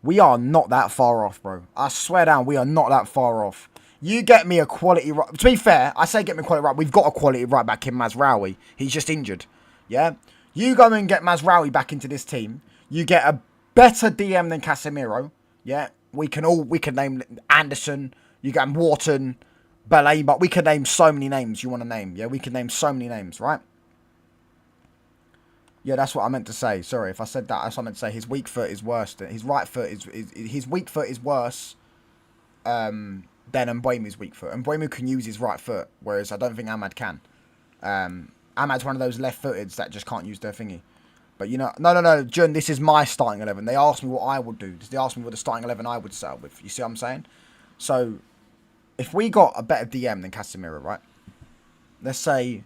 We are not that far off, bro. I swear down, we are not that far off. You get me a quality right. To be fair, I say get me a quality right. We've got a quality right back in Mazraoui. He's just injured. Yeah? You go and get Mazraoui back into this team. You get a better DM than Casemiro. Yeah? We can name Anderson. You get Wharton, Ballet, but we can name so many names you want to name. Yeah? We can name so many names, right? Yeah, that's what I meant to say. Sorry, if I said that, that's what I meant to say. His weak foot is worse than his right foot his weak foot is worse than Mbuemo's weak foot. Mbuemo can use his right foot, whereas I don't think Ahmad can. Ahmad's one of those left-footeds that just can't use their thingy. But no, Jun, this is my starting 11. They asked me what I would do. They asked me what the starting 11 I would set up with. You see what I'm saying? So, if we got a better DM than Casemiro, right? let's say,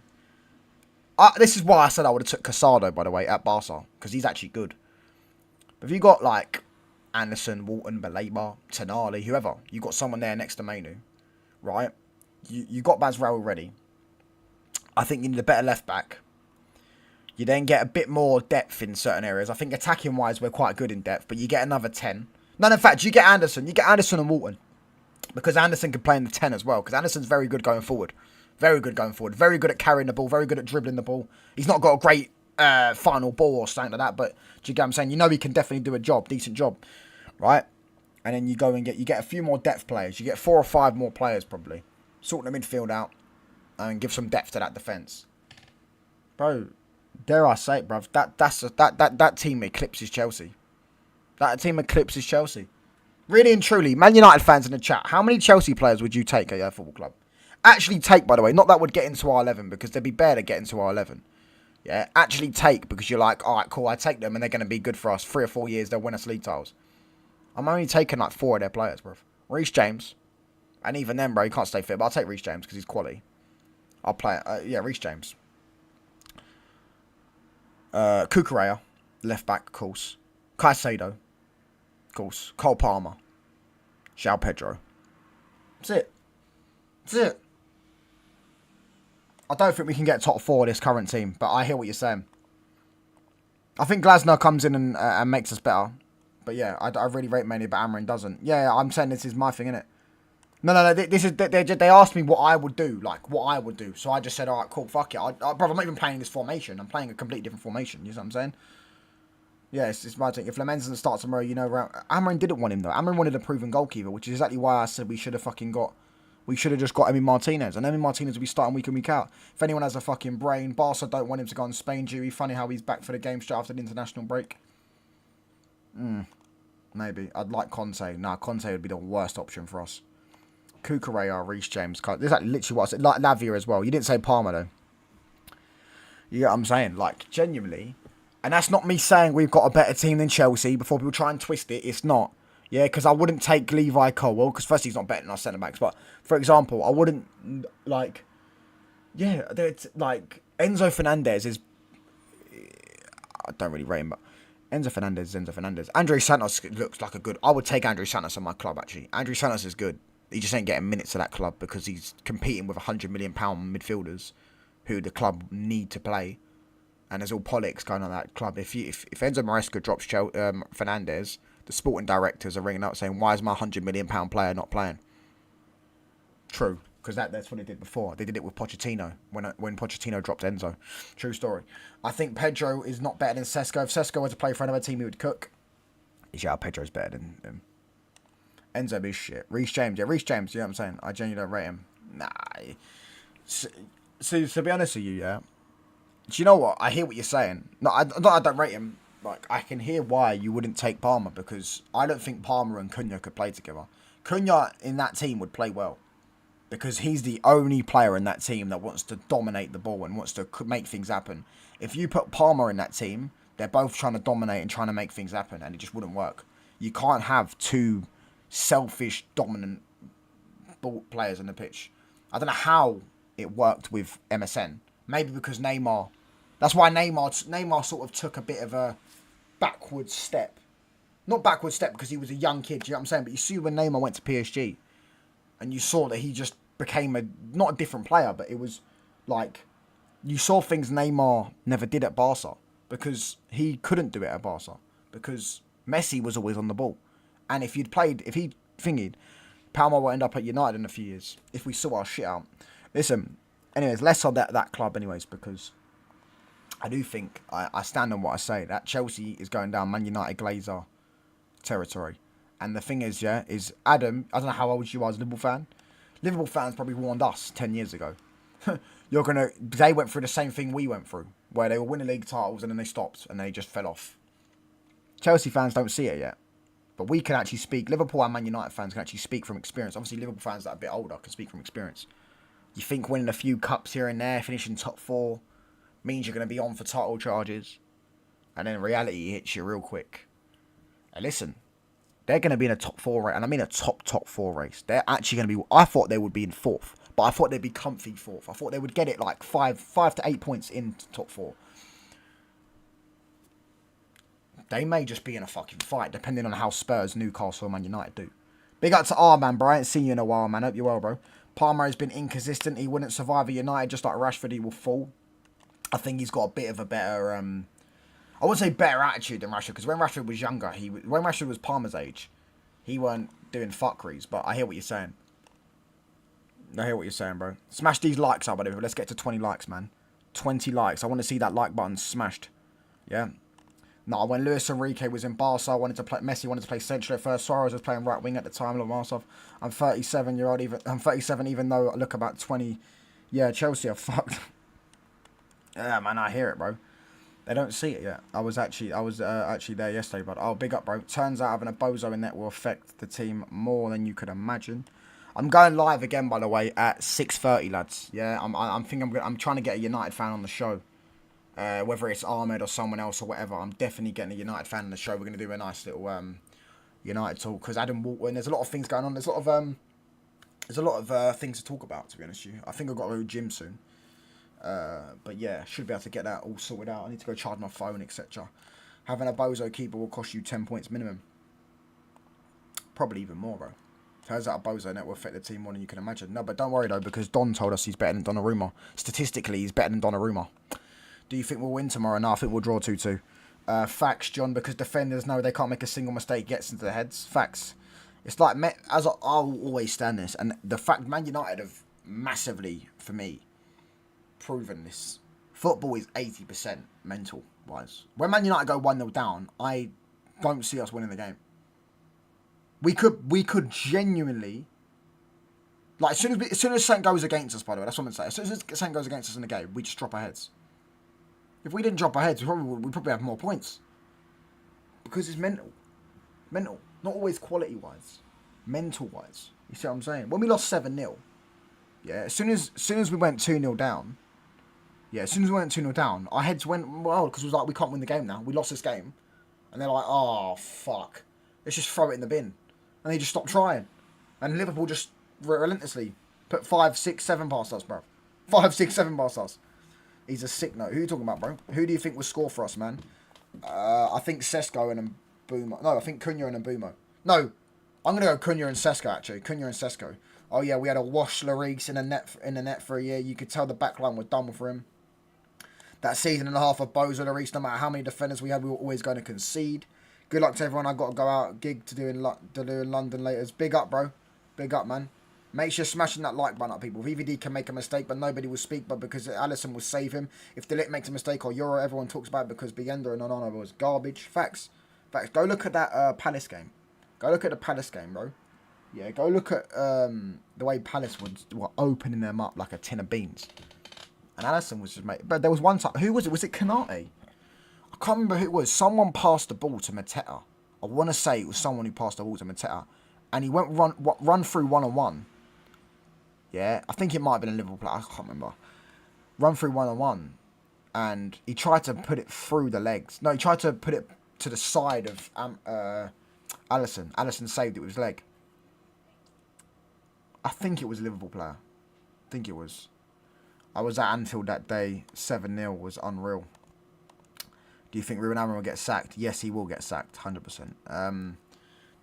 this is why I said I would have took Casado, by the way, at Barca, because he's actually good. But if you got like Anderson, Walton, Baleba, Tonali, whoever, you got someone there next to Manu, right? You got Bazraoui already. I think you need a better left back. You then get a bit more depth in certain areas. I think attacking wise, we're quite good in depth, but you get another 10. No, in fact, you get Anderson. You get Anderson and Walton. Because Anderson can play in the 10 as well. Because Anderson's very good going forward. Very good going forward. Very good at carrying the ball. Very good at dribbling the ball. He's not got a great final ball or something like that. But do you get what I'm saying? You know he can definitely do a job. Decent job. Right? And then you go and get a few more depth players. You get 4 or 5 more players probably. Sort the midfield out. And give some depth to that defence. Bro, dare I say it, bruv. That team eclipses Chelsea. That team eclipses Chelsea. Really and truly, Man United fans in the chat, how many Chelsea players would you take at your football club? Actually take, by the way. Not that would get into our 11, because they'd be bare to get into our 11. Yeah, actually take, because you're like, alright, cool, I take them and they're going to be good for us. 3 or 4 years, they'll win us league titles. I'm only taking like 4 of their players, bruv. Reece James. And even then, bro, he can't stay fit, but I'll take Reece James because he's quality. I'll play it. Reece James. Cucurella, left back, of course. Caicedo, of course. Cole Palmer. João Pedro. That's it. I don't think we can get top 4 of this current team, but I hear what you're saying. I think Glasner comes in and makes us better. But yeah, I really rate Manu, but Amorim doesn't. Yeah, I'm saying this is my thing, innit? No. This is they asked me what I would do, So I just said, all right, cool, fuck it. Bro, I'm not even playing this formation. I'm playing a completely different formation. You know what I'm saying? Yeah, it's my thing. If Lamens doesn't start tomorrow, you know, Amorim didn't want him though. Amorim wanted a proven goalkeeper, which is exactly why I said we should have just got Emi Martinez, and Emi Martinez will be starting week in, week out. If anyone has a fucking brain, Barca don't want him to go on Spain duty. Funny how he's back for the game straight after the international break. Maybe I'd like Conte. Nah, Conte would be the worst option for us. Cucurella, Reece James. This is like literally what I said. Like Lavia as well. You didn't say Palmer though. You get what I'm saying? Like, genuinely. And that's not me saying we've got a better team than Chelsea before people try and twist it. It's not. Yeah, because I wouldn't take Levi Colwell, because first he's not better than our centre-backs. But, for example, I wouldn't, like... Yeah, like, Enzo Fernandez is... I don't really rate him, but... Enzo Fernandez. Andre Santos looks like a good... I would take Andre Santos on my club, actually. Andre Santos is good. He just ain't getting minutes to that club because he's competing with £100 million midfielders who the club need to play. And there's all politics going on at that club. If Enzo Maresca drops Fernandez, the sporting directors are ringing up saying, why is my £100 million player not playing? True, because that's what they did before. They did it with Pochettino when Pochettino dropped Enzo. True story. I think Pedro is not better than Sesko. If Sesko were to play for another team, he would cook. Yeah, Pedro's better than him. Enzo is shit. Reece James, you know what I'm saying? I genuinely don't rate him. Nah. So to be honest with you, yeah. Do you know what? I hear what you're saying. No, I don't rate him. Like, I can hear why you wouldn't take Palmer, because I don't think Palmer and Cunha could play together. Cunha in that team would play well, because he's the only player in that team that wants to dominate the ball and wants to make things happen. If you put Palmer in that team, they're both trying to dominate and trying to make things happen, and it just wouldn't work. You can't have two selfish, dominant ball players on the pitch. I don't know how it worked with MSN. Maybe because Neymar... That's why Neymar sort of took a bit of a backward step. Not backward step because he was a young kid, you know what I'm saying? But you see when Neymar went to PSG, and you saw that he just became not a different player, but it was like... You saw things Neymar never did at Barca, because he couldn't do it at Barca, because Messi was always on the ball. And if he thingied, Palmer will end up at United in a few years, if we sort our shit out. Listen, anyways, less on that club anyways, because I do think, I stand on what I say, that Chelsea is going down Man United Glazer territory. And the thing is, yeah, is Adam, I don't know how old you are as a Liverpool fan. Liverpool fans probably warned us 10 years ago. They went through the same thing we went through, where they were winning league titles and then they stopped and they just fell off. Chelsea fans don't see it yet. But we can actually speak, Liverpool and Man United fans can actually speak from experience. Obviously, Liverpool fans that are a bit older can speak from experience. You think winning a few cups here and there, finishing top 4, means you're going to be on for title charges. And then reality hits you real quick. And listen, they're going to be in a top 4 race. And I mean a top 4 race. They're actually going to be... I thought they would be in 4th. But But I thought they'd be comfy 4th. I thought they would get it like 5 to 8 points into top 4. They may just be in a fucking fight, depending on how Spurs, Newcastle, and Man United do. Big up to R, man, bro. I ain't seen you in a while, man. Hope you're well, bro. Palmer has been inconsistent. He wouldn't survive a United, just like Rashford, he will fall. I think he's got a bit of a better, I wouldn't say better attitude than Rashford, because when Rashford was younger, when Rashford was Palmer's age, he weren't doing fuckeries, but I hear what you're saying. I hear what you're saying, bro. Smash these likes up, whatever. Let's get to 20 likes, man. 20 likes. I want to see that like button smashed. Yeah. No, when Luis Enrique was in Barca, Messi wanted to play central at first. Suarez was playing right wing at the time. Look, I'm 37 I'm 37, even though I look about 20. Yeah, Chelsea are fucked. Yeah, man, I hear it, bro. They don't see it yet. I was actually there yesterday, but oh, big up, bro. Turns out having a bozo in net will affect the team more than you could imagine. I'm going live again, by the way, at 6:30, lads. Yeah, I'm trying to get a United fan on the show. Whether it's Ahmed or someone else or whatever, I'm definitely getting a United fan on the show. We're going to do a nice little United talk, because Adam Walton, there's a lot of things going on. There's a lot of things to talk about, to be honest with you. I think I've got to go to the gym soon. But yeah, should be able to get that all sorted out. I need to go charge my phone, etc. Having a bozo keeper will cost you 10 points minimum. Probably even more, bro. Turns out a bozo net will affect the team more than you can imagine. No, but don't worry, though, because Don told us he's better than Donnarumma. Statistically, he's better than Donnarumma. Do you think we'll win tomorrow? No, I think we'll draw 2-2. Facts, John, because defenders know they can't make a single mistake, gets into their heads. Facts. It's like, I'll always stand this, and the fact Man United have massively, for me, proven this. Football is 80% mental-wise. When Man United go 1-0 down, I don't see us winning the game. We could genuinely, like, as soon as something goes against us, by the way, that's what I'm saying. As soon as something goes against us in the game, we just drop our heads. If we didn't drop our heads, we probably have more points. Because it's mental. Mental. Not always quality-wise. Mental-wise. You see what I'm saying? When we lost 7-0, yeah, as soon as we went 2-0 down, our heads went, well, because it was like, we can't win the game now. We lost this game. And they're like, oh, fuck. Let's just throw it in the bin. And they just stopped trying. And Liverpool just relentlessly put 5, 6, 7 past us, bro. 5, 6, 7 past us. He's a sick note. Who are you talking about, bro? Who do you think will score for us, man? I think Sesko and Mbeumo. No, I think Cunha and Mbeumo. No, I'm going to go Cunha and Sesko, actually. Cunha and Sesko. Oh, yeah, we had a wash Lloris in the net for a year. You could tell the backline were done for him. That season and a half of Bozo Lloris, no matter how many defenders we had, we were always going to concede. Good luck to everyone. I've got to go out, gig to do in London later. Big up, bro. Big up, man. Make sure you're smashing that like button up, people. VVD can make a mistake, but nobody will speak, but because Alisson will save him. If Didnt makes a mistake or Euro, everyone talks about it because Bienda and Onana was garbage. Facts. Facts. Go look at that Palace game. Go look at the Palace game, bro. Yeah, go look at the way Palace were opening them up like a tin of beans. And Alisson was just made. But there was one time. Who was it? Was it Kanate? I can't remember who it was. Someone passed the ball to Mateta. I want to say it was someone who passed the ball to Mateta. And he went run through one-on-one. Yeah, I think it might have been a Liverpool player. I can't remember. Run through one-on-one. And he tried to put it through the legs. No, he tried to put it to the side of Alisson. Alisson saved it with his leg. I think it was a Liverpool player. I think it was. I was at Anfield that day. 7-0 was unreal. Do you think Ruben Amorim will get sacked? Yes, he will get sacked. 100%.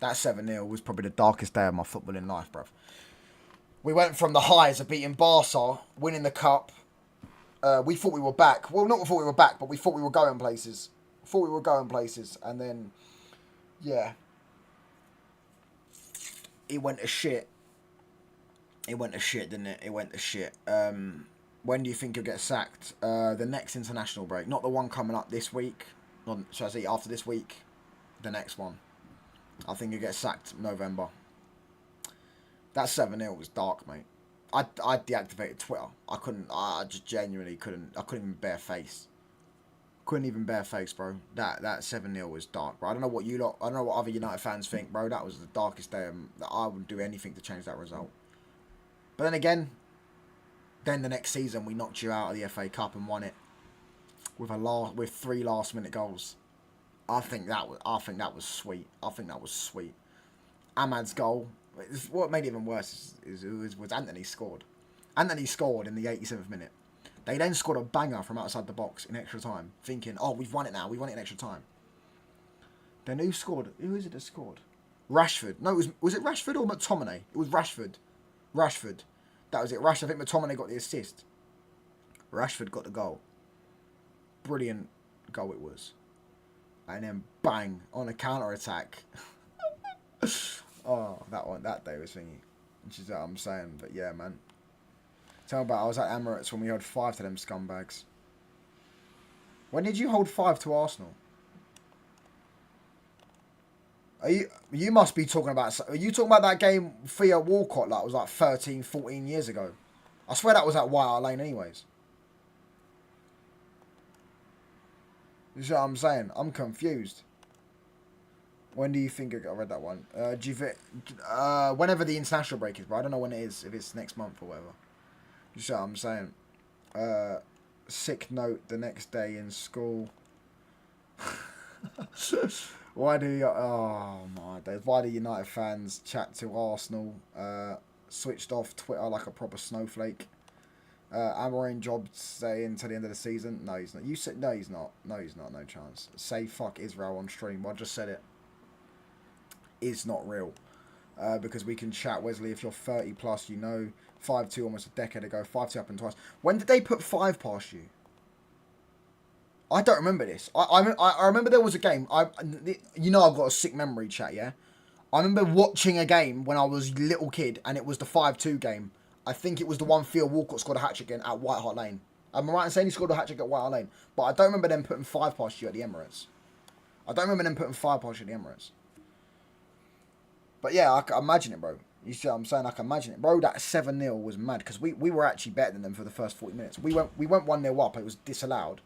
That 7-0 was probably the darkest day of my footballing life, bruv. We went from the highs of beating Barca, winning the cup. We thought we were back. Well, not thought we were back, but we thought we were going places. And then, yeah. It went to shit. Didn't it? It went to shit. When do you think you'll get sacked? The next international break. Not the one coming up this week. Should I say after this week? The next one. I think you'll get sacked November. That 7-0 was dark, mate. I deactivated Twitter. I just genuinely couldn't even bear face. Couldn't even bear face, bro. That 7-0 was dark, bro. I don't know what other United fans think, bro. That was the darkest day. I wouldn't do anything to change that result. But then again, the next season we knocked you out of the FA Cup and won it with 3 last-minute goals. I think that was sweet. Ahmad's goal. What made it even worse was Anthony scored. Anthony scored in the 87th minute. They then scored a banger from outside the box in extra time, thinking, oh, we've won it now. We've won it in extra time. Then who scored? Who is it that scored? Rashford. No, was it Rashford or McTominay? It was Rashford. Rashford. That was it. I think McTominay got the assist. Rashford got the goal. Brilliant goal it was. And then bang, on a counter-attack. Oh, that day was thingy. Which is what I'm saying. But yeah, man. Tell me about, I was at Emirates when we held 5 to them scumbags. When did you hold 5 to Arsenal? You must be talking about... Are you talking about that game Theo Walcott like was like 13, 14 years ago? I swear that was at White Hart Lane anyways. You see what I'm saying? I'm confused. When do you think I read that one? Whenever the international break is, bro. I don't know when it is. If it's next month or whatever. You see what I'm saying? Sick note the next day in school. Why do United fans chat to Arsenal? Switched off Twitter like a proper snowflake. Amorim job stay until the end of the season. No, he's not. You said no, he's not. No, he's not. No chance. Say fuck Israel on stream. I just said it. It's not real. Because we can chat, Wesley. If you're 30 plus, you know 5-2 almost a decade ago. 5-2 happened twice. When did they put 5 past you? I don't remember this. I remember there was a game. You know I've got a sick memory, chat. Yeah. I remember watching a game when I was a little kid, and it was the 5-2 game. I think it was the one Theo Walcott scored a hat-trick in at White Hart Lane. Am I right in saying he scored a hat-trick at White Hart Lane? But I don't remember them putting 5 past you at the Emirates. I don't remember them putting 5 past you at the Emirates. But yeah, I can imagine it, bro. You see what I'm saying? I can imagine it. Bro, that 7-0 was mad, because we were actually better than them for the first 40 minutes. We went 1-0 up, it was disallowed.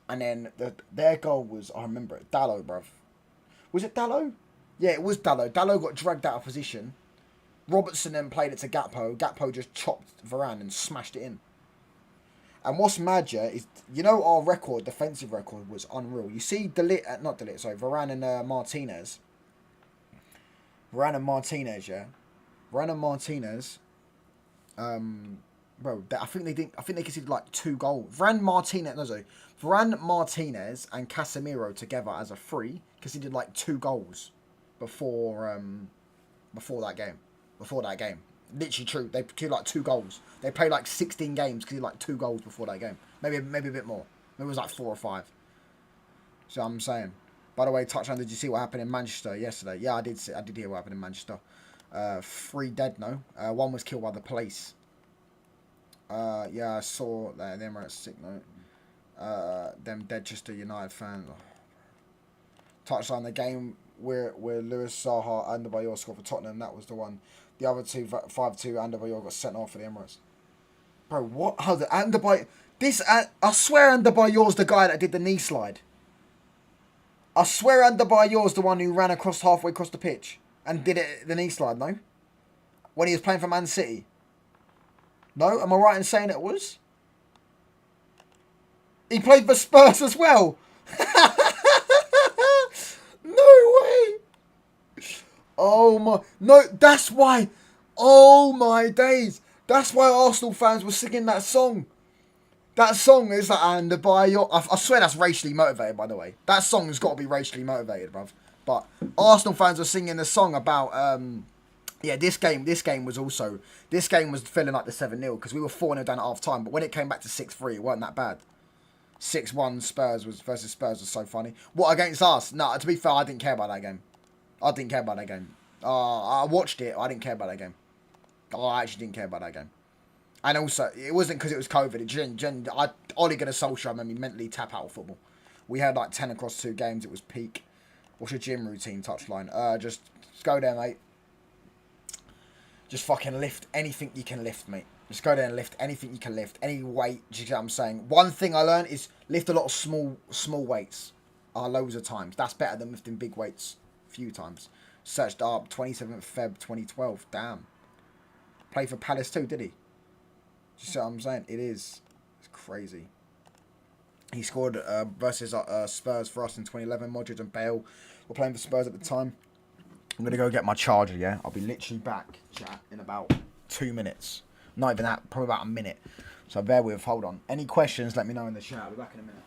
And then their goal was, I remember it, Dallo, bruv. Was it Dallo? Yeah, it was Dallo. Dallo got dragged out of position. Robertson then played it to Gakpo. Gakpo just chopped Varane and smashed it in. And what's mad, yeah, is, you know, our record, defensive record, was unreal. You see Varane and Martinez. Varane and Martinez, yeah. Varane and Martinez, bro, I think they conceded like 2 goals. Varane Martinez and Casemiro together as a free conceded like 2 goals before that game. Literally true. They conceded like 2 goals. They played like 16 games, conceded like 2 goals before that game. Maybe a bit more. Maybe it was like 4 or 5. So I'm saying. By the way, touchdown, did you see what happened in Manchester yesterday? Yeah, I did hear what happened in Manchester. 3 dead, no. 1 was killed by the police. Yeah, I saw that. Them are at sick note. Them Manchester United fans. Oh. Touchdown, the game where Lewis Saha and Adebayor scored for Tottenham. That was the one. The other 2, 5-2, and Adebayor got sent off for the Emirates. Bro, what? How the Adebayor? I swear Adebayor's the guy that did the knee slide. I swear Adebayor's the one who ran halfway across the pitch and did it the knee slide, no? When he was playing for Man City. No? Am I right in saying it was? He played for Spurs as well. No way. Oh my. No, that's why. Oh my days. That's why Arsenal fans were singing that song. That song is like, and by your... I swear that's racially motivated, by the way. That song has got to be racially motivated, bruv. But Arsenal fans were singing the song about... yeah, this game was also... This game was feeling like the 7-0, because we were 4-0 down at half-time. But when it came back to 6-3, it wasn't that bad. 6-1 versus Spurs was so funny. What, against us? No, to be fair, I didn't care about that game. I watched it. I didn't care about that game. I actually didn't care about that game. And also, it wasn't because it was COVID. Ole Gunnar Solskjaer made me mentally tap out of football. We had like 10 across 2 games. It was peak. What's your gym routine, touchline? Just go there, mate. Just fucking lift anything you can lift, mate. Just go there and lift anything you can lift. Any weight, do you get what I'm saying? One thing I learned is lift a lot of small weights. Loads of times. That's better than lifting big weights a few times. Searched up 27th Feb 2012. Damn. Played for Palace too, did he? You see what I'm saying? It's crazy. He scored versus Spurs for us in 2011. Modric and Bale were playing for Spurs at the time. I'm going to go get my charger, yeah? I'll be literally back, chat, in about 2 minutes. Not even that, probably about a minute. So bear with, hold on. Any questions, let me know in the chat. I'll be back in a minute.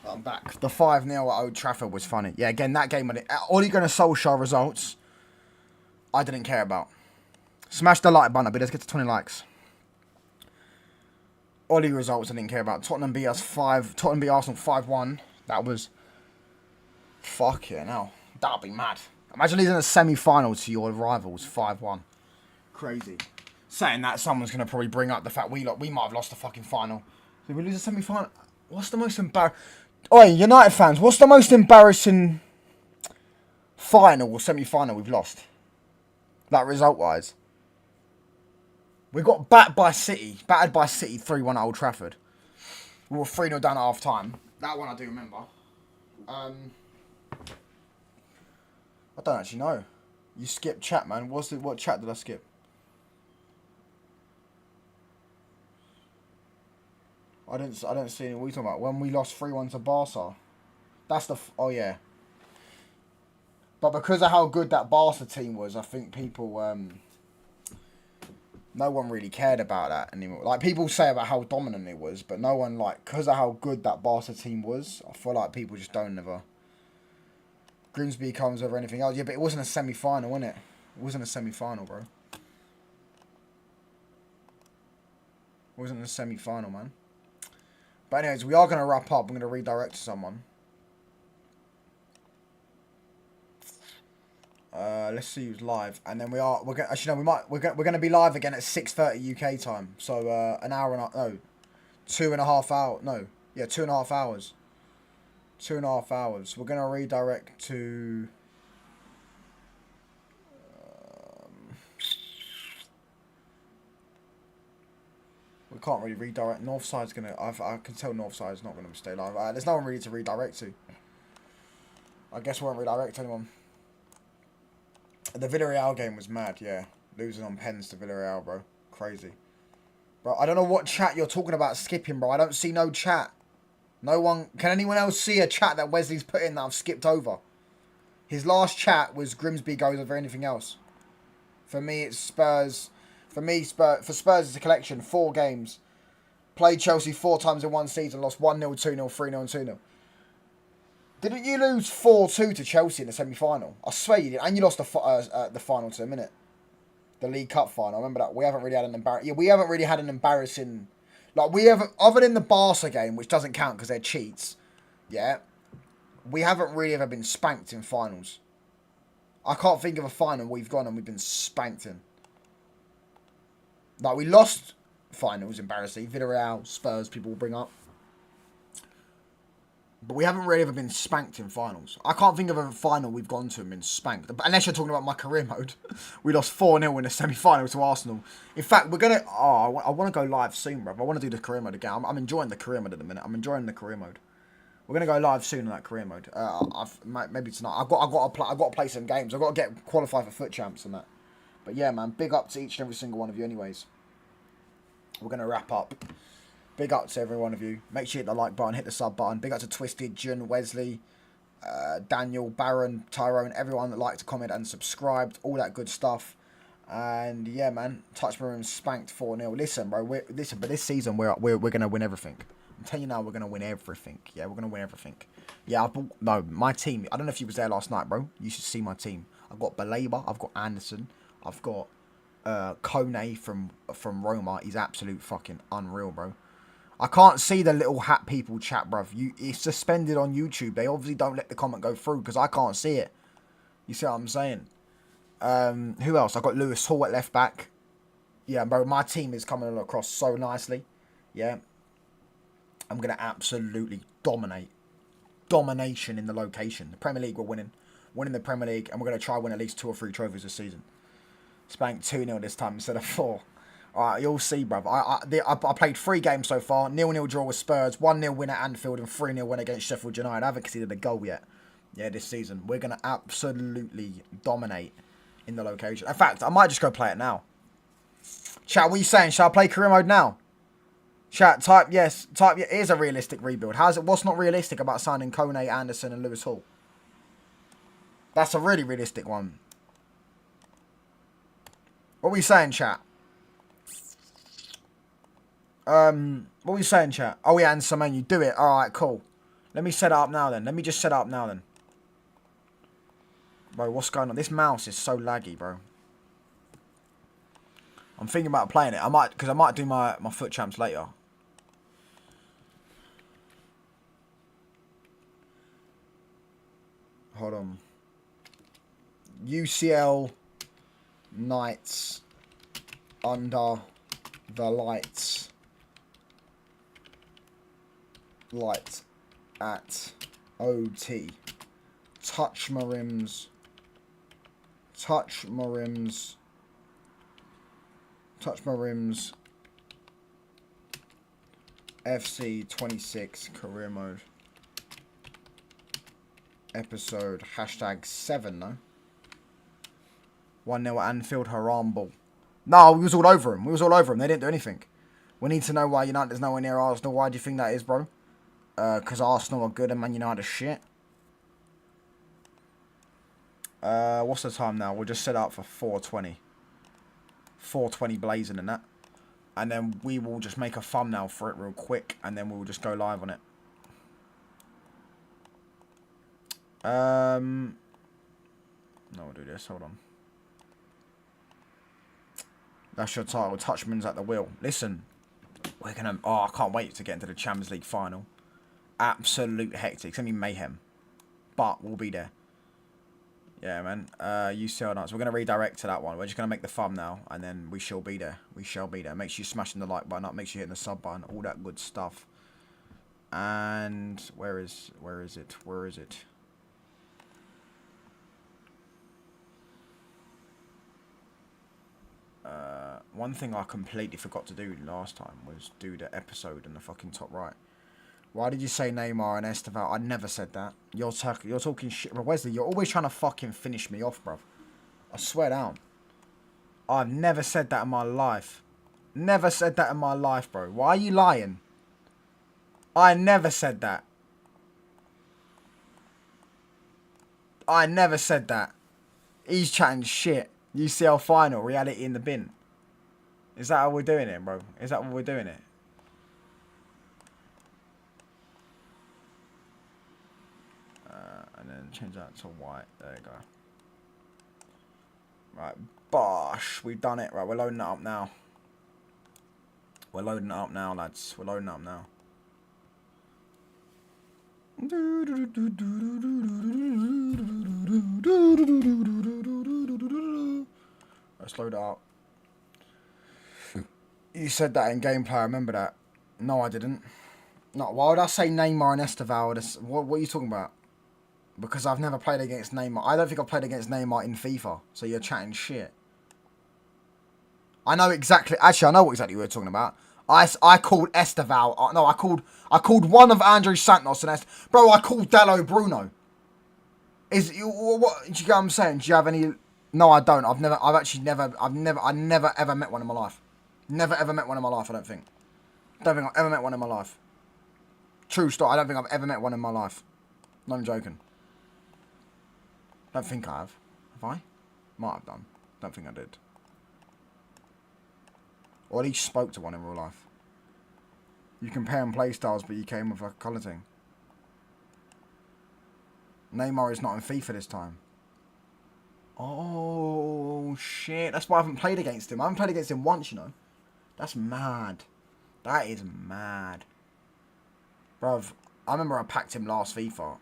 I'm back. The 5-0 at Old Trafford was funny. Yeah, again, that game, Ole Gunnar Solskjaer results, I didn't care about. Smash the like button, but let's get to 20 likes. Ole results I didn't care about. Tottenham beat Arsenal 5-1. That was... Fucking hell. That'd be mad. Imagine losing a semi-final to your rivals 5-1. Crazy. Saying that, someone's going to probably bring up the fact we might have lost the fucking final. Did we lose a semi-final? What's the most embarrassing... Oi, United fans, what's the most embarrassing final or semi-final we've lost? Like, result-wise. We got battered by City 3-1 at Old Trafford. We were 3-0 down at half-time. That one I do remember. I don't actually know. You skipped chat, man. What chat did I skip? I didn't see any. What are you talking about? When we lost 3-1 to Barca. That's the... Oh, yeah. But because of how good that Barca team was, I think people... no one really cared about that anymore. Like, people say about how dominant it was, but no one, like... Because of how good that Barca team was, I feel like people just don't ever... Grimsby comes over anything else. Yeah, but it wasn't a semi-final, wasn't it? It wasn't a semi-final, bro. It wasn't a semi-final, man. But anyways, we are going to wrap up. I'm going to redirect to someone. Let's see who's live, and then we're going to be live again at 6:30 UK time. So an hour and no, 2.5 hours. No, yeah, 2.5 hours. 2.5 hours. We're going to redirect to. We can't really redirect. Northside's gonna. I can tell Northside's not gonna stay live. There's no one really to redirect to. I guess we won't redirect anyone. The Villarreal game was mad, yeah. Losing on pens to Villarreal, bro. Crazy. Bro, I don't know what chat you're talking about skipping, bro. I don't see no chat. No one... Can anyone else see a chat that Wesley's put in that I've skipped over? His last chat was Grimsby goes over anything else. For me, it's Spurs. For Spurs, it's a collection. 4 games. Played Chelsea 4 times in one season. Lost 1-0, 2-0, 3-0 and 2-0. Didn't you lose 4-2 to Chelsea in the semi-final? I swear you did. And you lost the final to them, innit? The League Cup final. I remember that. We haven't really had an embarrassing... Like, we haven't... Other than the Barca game, which doesn't count because they're cheats. Yeah. We haven't really ever been spanked in finals. I can't think of a final we've gone and we've been spanked in. Like, we lost finals, embarrassing. Villarreal, Spurs, people will bring up. But we haven't really ever been spanked in finals. I can't think of a final we've gone to and been spanked. Unless you're talking about my career mode. We lost 4-0 in the semi-final to Arsenal. In fact, we're going to... Oh, I want to go live soon, bro. I want to do the career mode again. I'm enjoying the career mode at the minute. I'm enjoying the career mode. We're going to go live soon in that career mode. Maybe tonight. I've got to play some games. I've got to get qualified for foot champs and that. But yeah, man. Big up to each and every single one of you anyways. We're going to wrap up. Big up to every one of you. Make sure you hit the like button, hit the sub button. Big up to Twisted, Jun, Wesley, Daniel, Baron, Tyrone, everyone that liked, comment and subscribed. All that good stuff. And yeah, man. Touch Maroon spanked 4-0. Listen, bro. But this season we're going to win everything. I'm telling you now, we're going to win everything. Yeah, we're going to win everything. Yeah, my team. I don't know if you was there last night, bro. You should see my team. I've got Baleba. I've got Anderson. I've got Kone from Roma. He's absolute fucking unreal, bro. I can't see the little hat people chat, bruv. It's suspended on YouTube. They obviously don't let the comment go through because I can't see it. You see what I'm saying? Who else? I got Lewis Hall at left back. Yeah, bro, my team is coming across so nicely. Yeah. I'm going to absolutely dominate. Domination in the location. The Premier League, we're winning. Winning the Premier League, and we're going to try win at least 2 or 3 trophies this season. Spanked 2-0 this time instead of 4. Alright, you'll see, bruv. I played 3 games so far. 0-0 draw with Spurs, 1-0 win at Anfield, and 3-0 win against Sheffield United. I haven't conceded a goal yet. Yeah, this season. We're going to absolutely dominate in the location. In fact, I might just go play it now. Chat, what are you saying? Shall I play career mode now? Chat, type yes. Type yeah. It is a realistic rebuild. What's not realistic about signing Kone, Anderson, and Lewis Hall? That's a really realistic one. What are we saying, chat? What are we saying, chat? Oh yeah, and Semenyo, do it. Alright, cool. Let me set it up now then. Let me just set it up now then. Bro, what's going on? This mouse is so laggy, bro. I'm thinking about playing it. I might do my foot champs later. Hold on. UCL Knights under the lights. Light at OT. Touch Marims. Touch Marims. Touch Marims. FC 26 career mode. Episode #7 though. 1-0 at Anfield, haram ball. No, we was all over him. We was all over him. They didn't do anything. We need to know why United's nowhere near Arsenal. Why do you think that is, bro? Because Arsenal are good and Man United are shit. What's the time now? We'll just set up for 4:20. 4:20 blazing and that. And then we will just make a thumbnail for it real quick. And then we'll just go live on it. No, we'll do this. Hold on. That's your title. Touchman's at the wheel. Listen, we're gonna. Oh, I can't wait to get into the Champions League final. Absolute hectic. It's gonna be mayhem, but we'll be there. Yeah, man. UCL Knights. We're gonna redirect to that one. We're just gonna make the thumbnail, and then we shall be there. We shall be there. Make sure you're smashing the like button up. Make sure you're hitting the sub button. All that good stuff. And where is it? Where is it? One thing I completely forgot to do last time was do the episode in the fucking top right. Why did you say Neymar and Esteval? I never said that. You're talking shit, bro. Wesley, you're always trying to fucking finish me off, bro. I swear down. I've never said that in my life. Never said that in my life, bro. Why are you lying? I never said that. I never said that. He's chatting shit. UCL final, reality in the bin. Is that how we're doing it, bro? Is that what we're doing it? And then change that to white. There you go. Right, bosh. We've done it. Right, we're loading it up now. We're loading it up now, lads. We're loading it up now. Let's load it up. You said that in gameplay, I remember that. No, I didn't. No, why would I say Neymar and Esteval? What are you talking about? Because I've never played against Neymar. I don't think I've played against Neymar in FIFA. So you're chatting shit. I know exactly. Actually, I know exactly what you're talking about. I called Esteval. No, I called one of Andrew Santos and bro. I called Dallo Bruno. What? Do you get what I'm saying? Do you have any? No, I don't. I never ever met one in my life. Never ever met one in my life. I don't think. Don't think I've ever met one in my life. True story. I don't think I've ever met one in my life. Not even joking. Don't think I have. Have I? Might have done. Don't think I did. Or at least spoke to one in real life. You compare play styles, but you came with a colour thing. Neymar is not in FIFA this time. Oh, shit. That's why I haven't played against him. I haven't played against him once, you know. That's mad. That is mad. Bruv, I remember I packed him last FIFA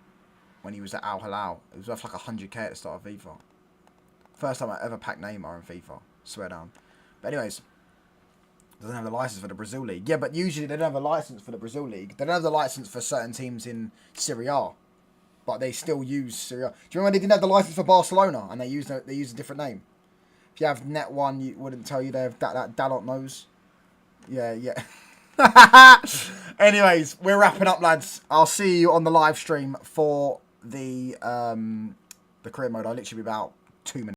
when he was at Al Hilal. It was worth like 100k at the start of FIFA. First time I ever packed Neymar in FIFA. Swear down. But anyways, doesn't have the license for the Brazil League. Yeah, but usually they don't have a license for the Brazil League. They don't have the license for certain teams in Serie A, but they still use Serie A. Do you remember when they didn't have the license for Barcelona and they used a different name? If you have Net One, you wouldn't tell you they have that Dalot knows. Yeah. Anyways, we're wrapping up, lads. I'll see you on the live stream for the career mode. I'll literally be about 2 minutes.